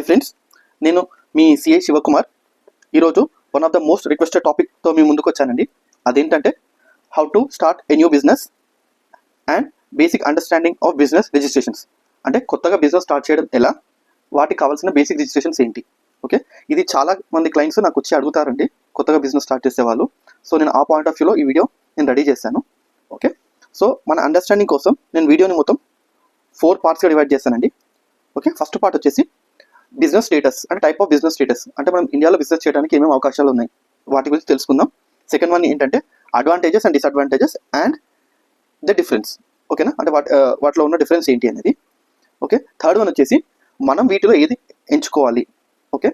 Friends, నేను మీ CI Shivakumar. ఈరోజు one of the most requested టాపిక్తో మీ ముందుకు వచ్చానండి. అదేంటంటే how to start a new business and basic understanding of business registrations. అంటే కొత్తగా బిజినెస్ స్టార్ట్ చేయడం ఎలా, వాటికి కావాల్సిన బేసిక్ రిజిస్ట్రేషన్స్ ఏంటి. ఓకే, ఇది చాలా మంది క్లయింట్స్ నాకు వచ్చి అడుగుతారండి, కొత్తగా బిజినెస్ స్టార్ట్ చేసే వాళ్ళు. సో నేను ఆ పాయింట్ ఆఫ్ వ్యూలో ఈ వీడియో నేను రెడీ చేశాను. ఓకే, సో మన అండర్స్టాండింగ్ కోసం నేను వీడియోని మొత్తం 4 పార్ట్స్గా డివైడ్ చేశానండి. ఓకే, ఫస్ట్ పార్ట్ వచ్చేసి బిజినెస్ స్టేటస్, అంటే టైప్ ఆఫ్ బిజినెస్ స్టేటస్, అంటే మనం ఇండియాలో బిజినెస్ చేయడానికి ఏమేమి అవకాశాలు ఉన్నాయి వాటి గురించి తెలుసుకుందాం. సెకండ్ వన్ ఏంటంటే advantages and disadvantages and the difference. ఓకేనా, అంటే వాటిలో ఉన్న డిఫరెన్స్ ఏంటి అనేది. ఓకే, థర్డ్ వన్ వచ్చేసి మనం వీటిలో ఏది ఎంచుకోవాలి. ఓకే,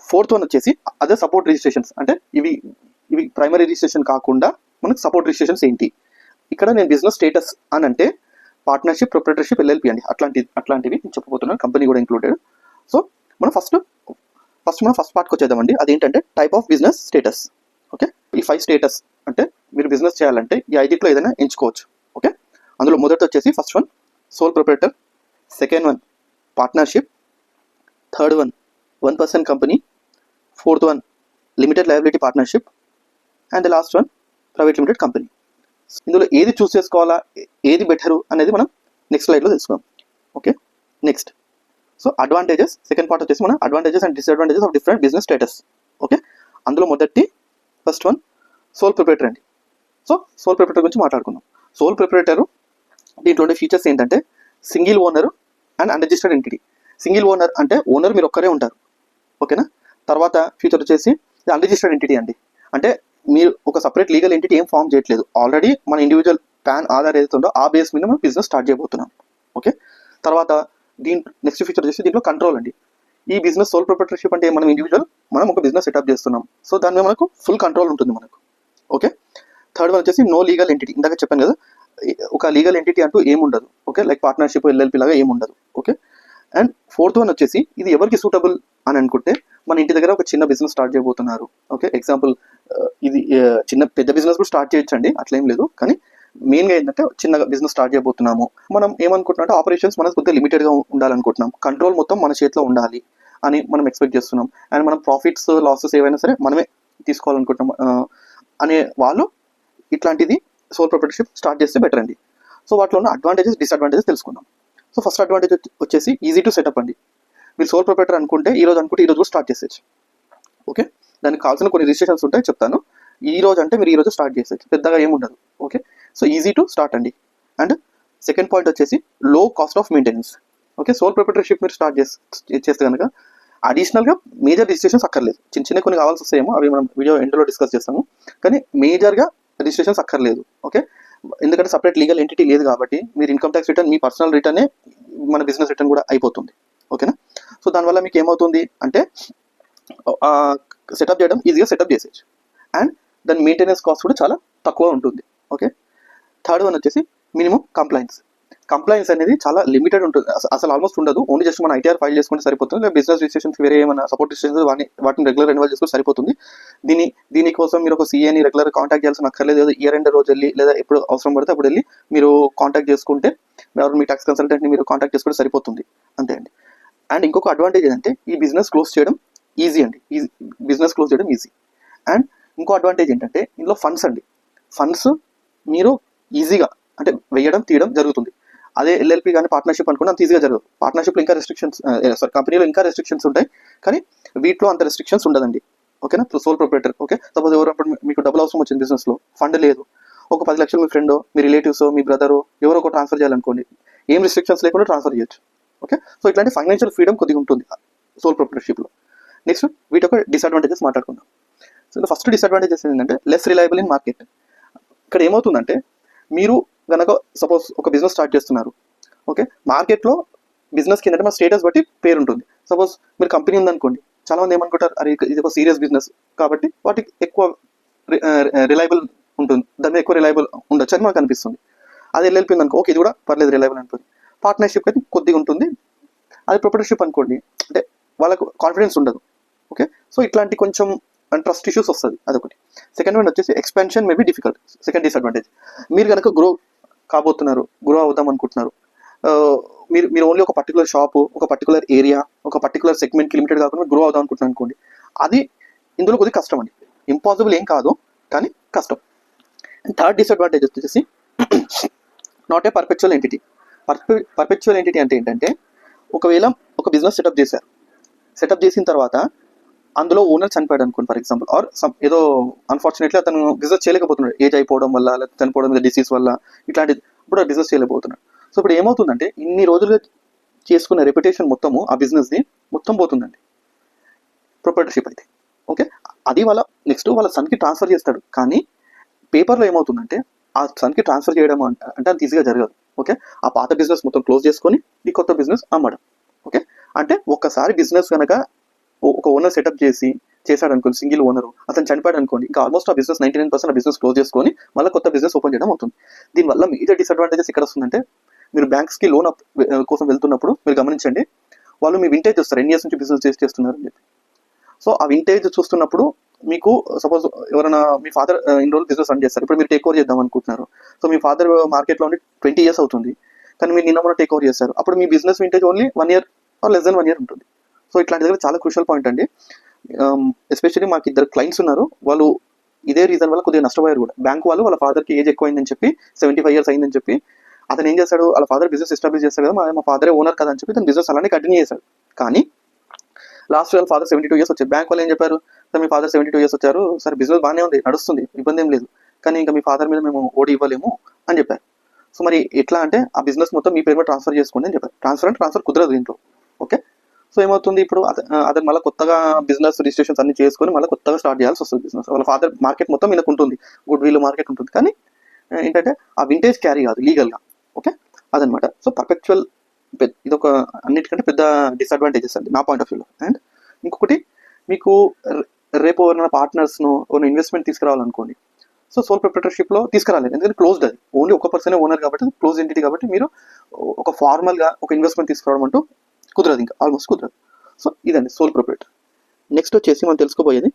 ఫోర్త్ వన్ వచ్చేసి అదర్ సపోర్ట్ రిజిస్ట్రేషన్స్, అంటే ఇవి ప్రైమరీ రిజిస్ట్రేషన్ కాకుండా మనకు సపోర్ట్ రిజిస్ట్రేషన్స్ ఏంటి. ఇక్కడ నేను బిజినెస్ స్టేటస్ అని అంటే పార్ట్నర్షిప్, ప్రొప్రైటర్షిప్, ఎల్ఎల్పి అండి, అట్లాంటివి నేను చెప్పబోతున్నాను, కంపెనీ కూడా ఇంక్లూడెడ్. సో మనం ఫస్ట్ పార్ట్కి వచ్చేద్దామండి. అదేంటంటే type of business status. Okay, ఈ 5 స్టేటస్ అంటే మీరు బిజినెస్ చేయాలంటే ఈ 5లో ఏదైనా ఎంచుకోవచ్చు. ఓకే, అందులో మొదటి వచ్చేసి first one sole proprietor, second one partnership, third one 1% company, fourth one limited liability partnership and the last one private limited company. ఇందులో ఏది చూస్ చేసుకోవాలా, ఏది బెటరు అనేది మనం నెక్స్ట్ స్లైడ్లో తెలుసుకుందాం. Okay, next so advantages. Second part వచ్చేసి మనం advantages and disadvantages of different business status. Okay, అందులో మొదటి ఫస్ట్ వన్ సోల్ ప్రొప్రైటర్ అండి. సో సోల్ ప్రొప్రైటర్ గురించి మాట్లాడుకుందాం. సోల్ ప్రొప్రైటర్ దీంట్లో ఉండే ఫీచర్స్ ఏంటంటే single owner and unregistered entity. Single owner అంటే ఓనర్ మీరు ఒక్కరే ఉంటారు. ఓకేనా, తర్వాత ఫీచర్ వచ్చేసి అన్రిజిస్టర్డ్ ఎంటిటీ అండి, అంటే మీరు ఒక సపరేట్ లీగల్ ఎంటిటీ ఏం ఫామ్ చేయట్లేదు, ఆల్రెడీ మన ఇండివిజువల్ పాన్ ఆధార్ ఏదైతే ఉందో ఆ బేస్ మీద మనం బిజినెస్ స్టార్ట్ చేయబోతున్నాం. ఓకే, తర్వాత నెక్స్ట్ ఫీచర్ వచ్చేసి దీంట్లో కంట్రోల్ అండి. ఈ బిజినెస్ సోల్ ప్రొప్రైటర్షిప్ అంటే మనం ఒక బిజినెస్ సెటప్ చేస్తున్నాం, సో దాని మీద మనకు ఫుల్ కంట్రోల్ ఉంటుంది మనకు. ఓకే, థర్డ్ వన్ వచ్చేసి నో లీగల్ ఎంటిటీ. ఇందాక చెప్పాను కదా, ఒక లీగల్ ఎంటిటీ అంటూ ఏముండదు. ఓకే, లైక్ పార్ట్నర్షిప్, ఎల్ఎల్పి లాగా ఏముండదు. ఓకే, అండ్ ఫోర్త్ వన్ వచ్చేసి ఇది ఎవరికి సూటబుల్ అని అనుకుంటే మన ఇంటి దగ్గర ఒక చిన్న బిజినెస్ స్టార్ట్ చేయబోతున్నారు. ఓకే, ఎగ్జాంపుల్ ఇది పెద్ద బిజినెస్ కూడా స్టార్ట్ చేయొచ్చండి, అట్లేం లేదు. కానీ మెయిన్గా ఏంటంటే చిన్న బిజినెస్ స్టార్ట్ చేయబోతున్నాము, మనం ఏమనుకుంటున్నాం అంటే ఆపరేషన్స్ మనకు కొద్దిగా లిమిటెడ్గా ఉండాలనుకుంటున్నాం, కంట్రోల్ మొత్తం మన చేతిలో ఉండాలి అని మనం ఎక్స్పెక్ట్ చేస్తున్నాం, అండ్ మనం ప్రాఫిట్స్ లాసెస్ ఏవైనా సరే మనమే తీసుకోవాలనుకుంటున్నాం అనే వాళ్ళు ఇట్లాంటిది సోల్ ప్రొప్రైటర్షిప్ స్టార్ట్ చేస్తే బెటర్ అండి. సో వాటిలో ఉన్న అడ్వాంటేజెస్, డిసడ్వాంటేజెస్ తెలుసుకుందాం. సో ఫస్ట్ అడ్వాంటేజ్ వచ్చేసి ఈజీ టు సెటప్ అండి. మీరు సోల్ ప్రొప్రైటర్ అనుకుంటే ఈ రోజు కూడా స్టార్ట్ చేసేయచ్చు. ఓకే, దానికి కావాల్సిన కొన్ని రిజిస్ట్రేషన్స్ ఉంటాయి, చెప్తాను. ఈ రోజు అంటే మీరు ఈ రోజు స్టార్ట్ చేసేయచ్చు, పెద్దగా ఏముండదు. Okay, so easy to start అండి. అండ్ సెకండ్ పాయింట్ వచ్చేసి low cost of maintenance. Okay, sole proprietorship మీరు స్టార్ట్ చేస్తే కనుక అడిషనల్గా మేజర్ రిజిస్ట్రేషన్స్ అక్కర్లేదు. చిన్న కొన్ని కావాల్సి వస్తాయేమో, అవి మనం వీడియో ఎండ్లో డిస్కస్ చేస్తాము, కానీ మేజర్గా రిజిస్ట్రేషన్స్ అక్కర్లేదు. ఓకే, ఎందుకంటే సపరేట్ లీగల్ ఎంటిటీ లేదు కాబట్టి మీరు ఇన్కమ్ ట్యాక్స్ రిటర్న్, మీ పర్సనల్ రిటర్నే మన బిజినెస్ రిటర్న్ కూడా అయిపోతుంది. ఓకేనా, సో దానివల్ల మీకు ఏమవుతుంది అంటే సెటప్ చేయడం ఈజీగా సెటప్ చేసేయచ్చు, అండ్ దాని మెయింటెనెన్స్ కాస్ట్ కూడా చాలా తక్కువ ఉంటుంది. ఓకే, థర్డ్ వన్ వచ్చేసి మినిమం కంప్లైన్స్ అనేది చాలా లిమిటెడ్ ఉంటుంది, అసలు ఆల్మోస్ట్ ఉండదు. ఓన్లీ జస్ట్ మన ఐటీఆర్ ఫైల్ చేసుకుంటే సరిపోతుంది. బిజినెస్ రిజిస్ట్రేషన్స్ వేరే ఏమైనా సపోర్ట్ రిజిస్ట్రేషన్స్ వాటిని రెగ్యులర్ రెన్యువల్ చేసుకుంటే సరిపోతుంది. దీనికోసం మీరు ఒక సీఏని రెగ్యులర్ కాంటాక్ట్ చేయాల్సిన అక్కర్లేదు. లేదా ఇయర్ ఎండ్ రోజు వెళ్ళి, లేదా ఎప్పుడు అవసరం పడితే అప్పుడు వెళ్ళి మీరు కాంటాక్ట్ చేసుకుంటే, మీ ట్యాక్స్ కన్సల్టెంట్ని మీరు కాంటాక్ట్ చేసుకుంటే సరిపోతుంది, అంతే అండి. అండ్ ఇంకొక అడ్వాంటేజ్ ఏంటంటే ఈ బిజినెస్ క్లోజ్ చేయడం ఈజీ అండి, అండ్ ఇంకో అడ్వాంటేజ్ ఏంటంటే ఇందులో ఫండ్స్ మీరు ఈజీగా అంటే వేయడం తీయడం జరుగుతుంది. అదే ఎల్ఎల్పి కానీ పార్ట్నర్షిప్ అనుకుంటే అంత ఈజీగా జరగదు. పార్ట్నర్షిప్లో ఇంకా రెస్ట్రిక్షన్స్, కంపెనీలో ఇంకా రెస్ట్రిక్షన్స్ ఉంటాయి, కానీ వీటిలో అంత రెస్ట్రిక్షన్స్ ఉండదండి. ఓకేనా, సోల్ ప్రొప్రైటర్. ఓకే, సపోజ్ ఎవరప్పుడు మీకు డబ్బులు అవసరం వచ్చింది, బిజినెస్లో ఫండ్ లేదు, ఒక 10 లక్షలు మీ ఫ్రెండ్, మీ రిలేటివ్స్, మీ బ్రదరు ఎవరో ఒక ట్రాన్స్ఫర్ చేయాలనుకోండి, ఏం రెస్ట్రిక్షన్స్ లేకుండా ట్రాన్స్ఫర్ చేయొచ్చు. ఓకే, సో ఇట్లాంటి ఫైనాన్షియల్ ఫ్రీడమ్ కొద్దిగా ఉంటుంది సోల్ ప్రొప్రైటర్షిప్లో. నెక్స్ట్ వీటి యొక్క డిసడ్వాంటేజెస్ మాట్లాడుకుందాం. సో ఫస్ట్ డిసడ్వాంటేజెస్ ఏంటంటే లెస్ రిలయబుల్ ఇన్ మార్కెట్. ఇక్కడ ఏమవుతుందంటే మీరు కనుక సపోజ్ ఒక బిజినెస్ స్టార్ట్ చేస్తున్నారు. ఓకే, మార్కెట్లో బిజినెస్కి ఏంటంటే మన స్టేటస్ బట్టి పేరు ఉంటుంది. సపోజ్ మీరు కంపెనీ ఉందనుకోండి, చాలామంది ఏమనుకుంటారు, అరే ఇది ఒక సీరియస్ బిజినెస్ కాబట్టి వాటికి ఎక్కువ రిలయబుల్ ఉంటుంది, దాని మీద ఎక్కువ రిలయబుల్ ఉండొచ్చు అని మనకు అనిపిస్తుంది. అది ఎల్ఎల్పి ఉందనుకో, ఓకే ఇది కూడా పర్లేదు, రిలయబుల్ ఉంటుంది. పార్ట్నర్షిప్ అయితే కొద్దిగా ఉంటుంది. అది ప్రొప్రైటర్షిప్ అనుకోండి, అంటే వాళ్ళకు కాన్ఫిడెన్స్ ఉండదు. ఓకే, సో ఇట్లాంటి కొంచెం ట్రస్ట్ ఇష్యూస్ వస్తుంది, అదొకటి. సెకండ్ వన్ వచ్చేసి expansion may be difficult. Second disadvantage, మీరు కనుక గ్రో అవుదాం అనుకుంటున్నారు, మీరు మీరు ఓన్లీ ఒక పర్టికులర్ షాపు, ఒక పర్టికులర్ ఏరియా, ఒక పర్టికులర్ సెగ్మెంట్కి లిమిటెడ్ కాకుండా గ్రో అవుదాం అనుకుంటున్నాను అనుకోండి, అది ఇందులో కొద్దిగా కష్టం అండి. ఇంపాసిబుల్ ఏం కాదు, కానీ కష్టం. థర్డ్ డిసడ్వాంటేజ్ వచ్చేసి not a perpetual entity. Perpetual entity అంటే ఏంటంటే, ఒకవేళ ఒక బిజినెస్ సెటప్ చేసిన తర్వాత అందులో ఓనర్ చనిపోయాడు అనుకోండి ఫర్ ఎగ్జాంపుల్, ఆర్ ఏదో అన్ఫార్చునేట్లీ అతను బిజినెస్ చేయలేకపోతున్నాడు, ఏజ్ అయిపోవడం వల్ల, లేకపోతే చనిపోవడం మీద, డిసీజ్ వల్ల, ఇట్లాంటి ఇప్పుడు బిజినెస్ చేయలేకపోతున్నాడు. సో ఇప్పుడు ఏమవుతుందంటే, ఇన్ని రోజులుగా చేసుకున్న రెప్యుటేషన్ మొత్తము ఆ బిజినెస్ది మొత్తం పోతుందండి ప్రొప్రైటర్షిప్ అయితే. ఓకే, అది నెక్స్ట్ వాళ్ళ సన్కి ట్రాన్స్ఫర్ చేస్తాడు. కానీ పేపర్లో ఏమవుతుందంటే, ఆ సన్కి ట్రాన్స్ఫర్ చేయడం అంటే అంత ఈజీగా జరగదు. ఓకే, ఆ పాత బిజినెస్ మొత్తం క్లోజ్ చేసుకొని ఈ కొత్త బిజినెస్ అమ్మడం. ఓకే, అంటే ఒక్కసారి బిజినెస్ కనుక ఒక ఓనర్ సెటప్ చేశాడు అనుకోండి, సింగిల్ ఓనర్, అతను చనిపోయాడు అనుకోండి, ఇంకా ఆల్మోస్ట్ ఆ బిజినెస్ 99% ఆ బిజినెస్ క్లోజ్ చేసుకొని మళ్ళీ కొత్త బిజినెస్ ఓపెన్ చేయడం అవుతుంది. దీనివల్ల మేజర్ డిసడ్వాంటేజెస్ ఇక్కడ వస్తుందంటే, మీరు బ్యాంక్స్కి లోన్ కోసం వెళ్తున్నప్పుడు మీరు గమనించండి, వాళ్ళు మీ వింటేజ్ చూస్తారు, ఎన్ని ఇయర్స్ నుంచి బిజినెస్ చేస్తున్నారు అని చెప్పి. సో ఆ వింటేజ్ చూస్తున్నప్పుడు మీకు సపోజ్ ఎవరైనా మీ ఫాదర్ ఇన్ని రోజులు బిజినెస్ రన్ చేస్తారు, ఇప్పుడు మీరు టేక్ ఓవర్ చేద్దాం అనుకుంటున్నారు. సో మీ ఫాదర్ మార్కెట్లో ఉండి 20 years అవుతుంది, కానీ మీరు నిన్న టేక్ ఓవర్ చేస్తారు. అప్పుడు మీ business vintage only 1 year or less than 1 year ఉంటుంది. సో ఇట్లాంటి దగ్గర చాలా క్రూషియల్ పాయింట్ అండి. ఎస్పెషల్లీ మాకు 2 clients ఉన్నారు, వాళ్ళు ఇదే రీజన్ వల్ల కొద్దిగా నష్టపోయారు కూడా. బ్యాంక్ వాళ్ళు వాళ్ళ ఫాదర్కి ఏజ్ ఎక్కువైందని చెప్పి, 75 years అయిందని చెప్పి, అతను ఏం చేశాడు, వాళ్ళ ఫాదర్ బిజినెస్ ఎస్టాబ్లిష్ చేస్తాడు కదా, మా ఫాదరే ఓనర్ కదా అని చెప్పి తన బిజినెస్ అలానే కంటిన్యూ చేశాడు. కానీ లాస్ట్ వాళ్ళ ఫాదర్ 72 years వచ్చారు. బ్యాంక్ వాళ్ళు ఏం చెప్పారు, సార్ మీ ఫాదర్ 72 years వచ్చారు, సార్ బిజినెస్ బాగానే ఉంది, నడుస్తుంది, ఇబ్బంది ఏం లేదు, కానీ ఇంకా మీ ఫాదర్ మీద మేము ఓడి ఇవ్వలేము అని చెప్పారు. సో మరి ఎట్లా అంటే, ఆ బిజినెస్ మొత్తం మీ పేరు మీద ట్రాన్స్ఫర్ చేసుకోండి అని చెప్పారు. ట్రాన్స్ఫర్ కుదరదు దీంట్లో. ఓకే, సో ఏమవుతుంది, ఇప్పుడు అతను మళ్ళీ కొత్తగా బిజినెస్ రిజిస్ట్రేషన్స్ అన్ని చేసుకొని మళ్ళీ కొత్తగా స్టార్ట్ చేయాల్సి వస్తుంది బిజినెస్. వాళ్ళ ఫాదర్ మార్కెట్ మొత్తం ఈయనకు ఉంటుంది, గుడ్ విల్ మార్కెట్ ఉంటుంది, కానీ ఏంటంటే ఆ వింటేజ్ క్యారీ కాదు లీగల్గా. ఓకే, అదనమాట. సో పర్పెక్చువల్ ఇది ఒక అన్నిటికంటే పెద్ద డిసడ్వాంటేజెస్ అండి నా పాయింట్ ఆఫ్ వ్యూలో. అండ్ ఇంకొకటి, మీకు రేపు ఎవరైనా పార్ట్నర్స్ను ఒక ఇన్వెస్ట్మెంట్ తీసుకురావాలనుకోండి, సో సోల్ ప్రొప్రైటర్షిప్లో తీసుకురాలేదు, ఎందుకంటే క్లోజ్డ్, అది ఓన్లీ ఒక పర్సనే ఓనర్ కాబట్టి, క్లోజ్ ఎంటిటీ కాబట్టి, మీరు ఒక ఫార్మల్గా ఒక ఇన్వెస్ట్మెంట్ తీసుకురావడం అంటూ కుదరదు, ఇంకా ఆల్మోస్ట్ కుదరదు. సో ఇదండి సోల్ ప్రొప్రైటర్. నెక్స్ట్ వచ్చేసి మనం తెలుసుకోబోయేది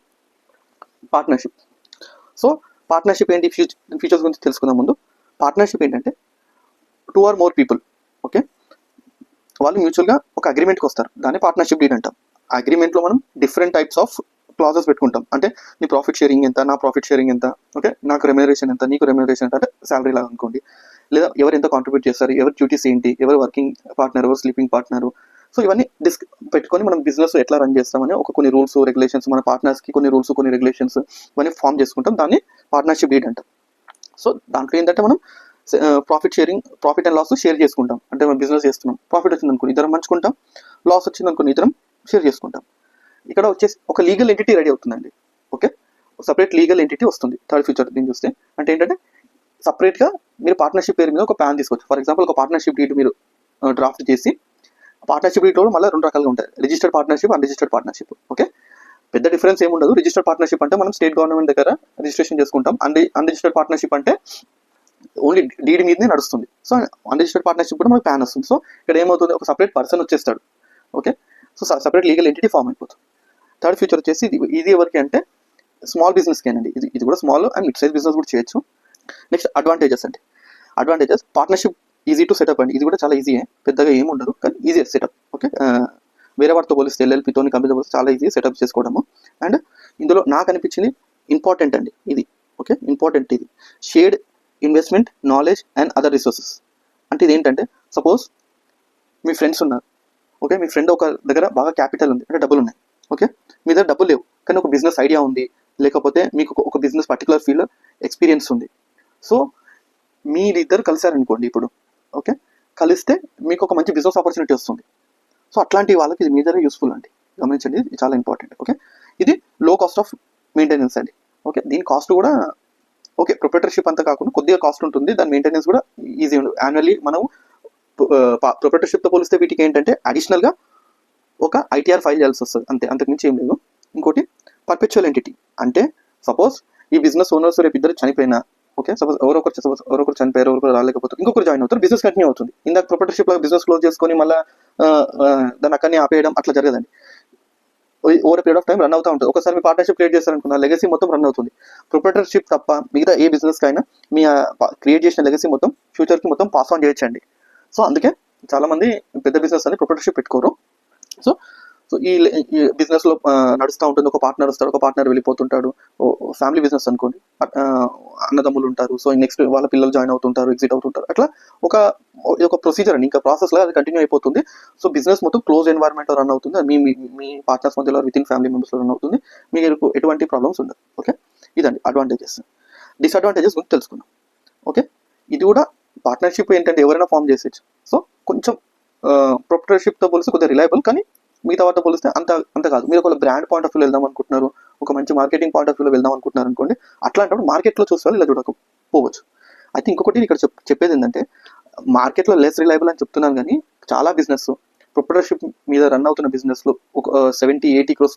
పార్ట్నర్షిప్. సో పార్ట్నర్షిప్ ఏంటి, ఫీచర్స్ గురించి తెలుసుకుందాం ముందు. పార్ట్నర్షిప్ ఏంటంటే 2 or more people, ఓకే, వాళ్ళు మ్యూచువల్గా ఒక అగ్రిమెంట్కి వస్తారు, దాన్ని పార్ట్నర్షిప్ డీడ్ అంటాం. ఆ అగ్రిమెంట్లో మనం డిఫరెంట్ టైప్స్ ఆఫ్ క్లాజెస్ పెట్టుకుంటాం. అంటే నీ ప్రాఫిట్ షేరింగ్ ఎంత, నా ప్రాఫిట్ షేరింగ్ ఎంత, ఓకే, నాకు రెమ్యునరేషన్ ఎంత, నీకు రెమ్యునరేషన్ ఎంత, అంటే శాలరీ లాగా అనుకోండి, లేదా ఎవరు ఎంత కాంట్రిబ్యూట్ చేస్తారు, ఎవరి డ్యూటీస్ ఏంటి, ఎవరు వర్కింగ్ పార్ట్నర్, ఎవరు స్లీపింగ్ పార్ట్నర్. సో ఇవన్నీ పెట్టుకొని మనం బిజినెస్ ఎట్లా రన్ చేస్తామని ఒక కొన్ని రూల్స్ రెగ్యులేషన్స్, మన పార్ట్నర్స్కి కొన్ని రూల్స్ కొన్ని రెగ్యులేషన్స్ ఇవన్నీ ఫామ్ చేసుకుంటాం, దాన్ని పార్ట్నర్షిప్ డీడ్ అంటాం. సో దాంట్లో ఏంటంటే మనం ప్రాఫిట్ అండ్ లాస్ షేర్ చేసుకుంటాం. అంటే మనం బిజినెస్ చేస్తున్నాం, ప్రాఫిట్ వచ్చింది అనుకుని ఇద్దరం పంచుకుంటాం, లాస్ వచ్చింది అనుకుని ఇద్దరం షేర్ చేసుకుంటాం. ఇక్కడ వచ్చేసి ఒక లీగల్ ఎంటిటీ రెడీ అవుతుందండి. ఓకే, సపరేట్ లీగల్ ఎంటిటీ వస్తుంది థర్డ్ ఫ్యూచర్ దీన్ని చూస్తే. అంటే ఏంటంటే సపరేట్గా మీరు పార్ట్నర్షిప్ పేరు మీద ఒక ప్లాన్ తీసుకోవచ్చు. ఫర్ ఎగ్జాంపుల్ ఒక పార్ట్నర్షిప్ డీడ్ మీరు డ్రాఫ్ట్ చేసి, పార్ట్నర్షిప్ డీడ్ మళ్ళీ 2 రకాలుగా ఉంటాయి, registered partnership, unregistered partnership. Okay, పెద్ద డిఫరెన్స్ ఏముండదు. రిజిస్టర్డ్ పార్ట్నర్షిప్ అంటే మనం స్టేట్ గవర్నమెంట్ దగ్గర రిజిస్ట్రేషన్ చేసుకుంటాం. అన్రిజిస్టర్డ్ పార్ట్నర్షిప్ అంటే ఓన్లీ డీడ్ మీదనే నడుస్తుంది. సో అన్రిజిస్టర్డ్ పార్ట్నర్షిప్ కూడా మనకు ప్యాన్ వస్తుంది. సో ఇక్కడ ఏమవుతుంది, ఒక సపరేట్ పర్సన్ వచ్చేస్తాడు. Okay, so separate legal entity form అయిపోతుంది. థర్డ్ ఫ్యూచర్ వచ్చేసి ఇది ఎవరికి అంటే స్మాల్ బిజినెస్కి అండి. ఇది కూడా small and mid size business కూడా చేయొచ్చు. నెక్స్ట్ అడ్వాంటేజెస్ అండి. Advantages, partnership easy to set up అండి. ఇది కూడా చాలా ఈజీయే, పెద్దగా ఏమి ఉండదు, కానీ ఈజీ సెటప్. ఓకే, వేరే వాటితో పోలిస్తే ఎల్ఎల్పితో కంపెనీతో పోలిస్తే చాలా ఈజీ సెటప్ చేసుకోవడము. అండ్ ఇందులో నాకు అనిపించింది ఇంపార్టెంట్ అండి ఇది. ఓకే, ఇంపార్టెంట్ ఇది, shared investment knowledge and other resources. అంటే ఇది ఏంటంటే, సపోజ్ మీ ఫ్రెండ్స్ ఉన్నారు. ఓకే, మీ ఫ్రెండ్ ఒక దగ్గర బాగా క్యాపిటల్ ఉంది, అంటే డబ్బులు ఉన్నాయి. ఓకే, మీ దగ్గర డబ్బులు లేవు, కానీ ఒక బిజినెస్ ఐడియా ఉంది, లేకపోతే మీకు ఒక బిజినెస్ పర్టికులర్ ఫీల్డ్ ఎక్స్పీరియన్స్ ఉంది. సో మీరిద్దరు కలిసారనుకోండి ఇప్పుడు. ఓకే, కలిస్తే మీకు ఒక మంచి బిజినెస్ ఆపర్చునిటీ వస్తుంది. సో అట్లాంటి వాళ్ళకి ఇది మేజర్గా యూస్ఫుల్ అండి, గమనించండి, ఇది చాలా ఇంపార్టెంట్. ఓకే, ఇది లో కాస్ట్ ఆఫ్ మెయింటెనెన్స్ అండి. ఓకే, దీని కాస్ట్ కూడా ఓకే, ప్రొప్రైటర్షిప్ అంతా కాకుండా కొద్దిగా కాస్ట్ ఉంటుంది, దాని మెయింటెనెన్స్ కూడా ఈజీ ఉండదు. యాన్యువల్లీ మనం ప్రొప్రైటర్షిప్తో పోలిస్తే వీటికి ఏంటంటే అడిషనల్గా ఒక ఐటీఆర్ ఫైల్ చేయాల్సి వస్తుంది, అంతే, అంతకుమించి ఏం లేదు. ఇంకోటి పర్పెచువల్ ఎంటిటీ. అంటే సపోజ్ ఈ బిజినెస్ ఓనర్స్ రేపు ఇద్దరు చనిపోయినా, ఓకే, సపోజ్ ఎవరొకరు చనిపోయారు, ఎవరొకరు రాలేకపోతారు, ఇంకొకరు జాయిన్ అవుతారు, బిజినెస్ కంటిన్యూ అవుతుంది. ఇందాక ప్రొప్రైటర్షిప్లో బిజినెస్ క్లోజ్ చేసుకొని మళ్ళీ దాన్ని అక్కడనే ఆపేయడం అట్లా జరగదండి. Over period of time run అవుతూ ఉంటుంది. ఒకసారి మీ పార్ట్నర్షిప్ క్రియేట్ చేస్తారనుకున్న లెగసీ మొత్తం రన్ అవుతుంది. ప్రొప్రైటర్షిప్ తప్ప మిగతా ఏ బిజినెస్కి అయినా మీ క్రియేట్ చేసిన లెగసీ మొత్తం ఫ్యూచర్కి మొత్తం పాస్ ఆన్ చేయొచ్చండి. సో అందుకే చాలామంది పెద్ద బిజినెస్ అని ప్రొప్రైటర్షిప్ పెట్టుకోరు. సో సో ఈ బిజినెస్లో నడుస్తూ ఉంటుంది. ఒక పార్ట్నర్ వస్తాడు, ఒక పార్ట్నర్ వెళ్ళిపోతుంటాడు. ఫ్యామిలీ బిజినెస్ అనుకోండి, అన్నదమ్ములు ఉంటారు. సో నెక్స్ట్ వాళ్ళ పిల్లలు జాయిన్ అవుతుంటారు, ఎగ్జిట్ అవుతుంటారు. అట్లా ఒక ప్రొసీజర్ అండి, ఇంకా ప్రాసెస్లో అది కంటిన్యూ అయిపోతుంది. సో బిజినెస్ మొత్తం క్లోజ్ ఎన్వైర్న్మెంట్ రన్ అవుతుంది. మీ పార్ట్నర్స్ మధ్యలో విత్ ఇన్ ఫ్యామిలీ మెంబర్స్లో రన్ అవుతుంది. మీకు ఎటువంటి ప్రాబ్లమ్స్ ఉండదు. ఓకే, ఇదండి అడ్వాంటేజెస్. డిసడ్వాంటేజెస్ గురించి తెలుసుకున్నాం. ఓకే, ఇది కూడా పార్ట్నర్షిప్ ఏంటంటే ఎవరైనా ఫామ్ చేసేయచ్చు. సో కొంచెం ప్రొప్రైటర్షిప్తో పోలిస్తే కొద్దిగా రిలయబుల్, కానీ మిగతా వాటితో పోలిస్తే అంత కాదు. మీరు ఒక బ్రాండ్ పాయింట్ ఆఫ్ వ్యూలో వెళ్దాం అనుకుంటున్నారు, ఒక మంచి మార్కెటింగ్ పాయింట్ ఆఫ్ వ్యూలో వెళ్దాం అనుకుంటున్నారు అనుకోండి, అట్లాంటప్పుడు మార్కెట్లో చూసే వాళ్ళు ఇలా చూడకపోవచ్చు. అయితే ఇంకొకటి ఇక్కడ చెప్పేది ఏంటంటే, మార్కెట్లో లెస్ రిలయబుల్ అని చెప్తున్నాను, కానీ చాలా బిజినెస్ ప్రొప్రైటర్షిప్ మీద రన్ అవుతున్న బిజినెస్లో ఒక 70-80 crores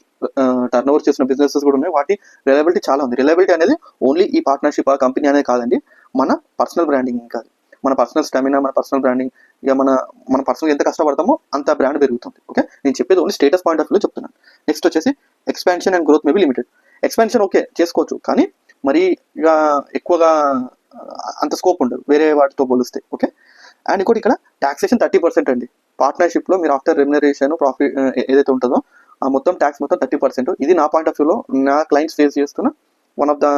టర్న్ ఓవర్ చేసిన బిజినెసెస్ కూడా ఉన్నాయి. వాటి రిలయబిలిటీ చాలా ఉంది. రిలయబిలిటీ అనేది ఓన్లీ ఈ పార్ట్నర్షిప్ ఆ కంపెనీ అనేది కాదండి, మన పర్సనల్ బ్రాండింగ్. ఇంకా మన పర్సనల్ స్టామినా, మన పర్సనల్ బ్రాండింగ్, ఇక మన పర్సనల్ ఎంత కష్టపడతామో అంత బ్రాండ్ పెరుగుతుంది. ఓకే, నేను చెప్పేది ఓన్లీ స్టేటస్ పాయింట్ ఆఫ్ వ్యూలో చెప్తున్నాను. నెక్స్ట్ వచ్చేసి expansion and growth may be limited. Expansion okay చేసుకోవచ్చు, కానీ మరి ఇక ఎక్కువగా అంత స్కోప్ ఉండదు వేరే వాటితో పోలిస్తే. ఓకే, అండ్ ఇంకోటి ఇక్కడ టాక్సేషన్ 30% అండి. పార్ట్నర్షిప్లో మీరు ఆఫ్టర్ రెమ్యునరేషన్ ప్రాఫిట్ ఏదైతే ఉంటుందో ఆ మొత్తం ట్యాక్స్ మొత్తం 30%. ఇది నా పాయింట్ ఆఫ్ వ్యూలో నా క్లయింట్స్ ఫేస్ చేస్తున్న one of the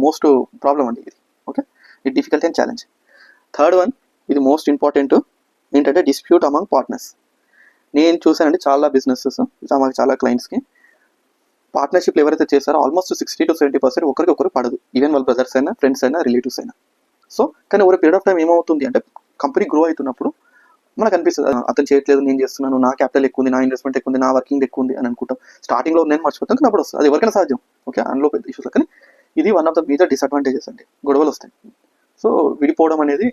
most problem అండి ఇది. ఓకే, ఇది difficult and challenge. Third one, ఇది మోస్ట్ ఇంపార్టెంట్, ఏంటంటే డిస్ప్యూట్ అమంగ్ పార్ట్నర్స్. నేను చూసానండి చాలా బిజినెసెస్, చాలా క్లయింట్స్కి పార్ట్నర్షిప్లు ఎవరైతే చేస్తారో ఆల్మోస్ట్ 60-70% ఒకరికొకరు పడదు. ఈవెన్ వాళ్ళ బ్రదర్స్ అయినా, ఫ్రెండ్స్ అయినా, రిలేటివ్స్ అయినా. సో కానీ ఓవర్ పీరియడ్ ఆఫ్ టైం ఏమవుతుంది అంటే, కంపెనీ గ్రో అవుతున్నప్పుడు మనకు అనిపిస్తుంది అతను చేయట్లేదు, నేను చేస్తున్నాను, నా క్యాపిటల్ ఎక్కువ ఉంది, నా ఇన్వెస్ట్మెంట్ ఎక్కువ ఉంది, నా వర్కింగ్ ఎక్కువ ఉంది అని అనుకుంటాం. స్టార్టింగ్లో నేను మర్చిపోతాను, కానీ అప్పుడు వస్తుంది. అది ఎవరికైనా సాధ్యం. ఓకే, అందులో పెద్ద ఇష్యూస్. కానీ ఇది one of the major disadvantages అండి, గొడవలు వస్తాయి. సో విడిపోవడం అనేది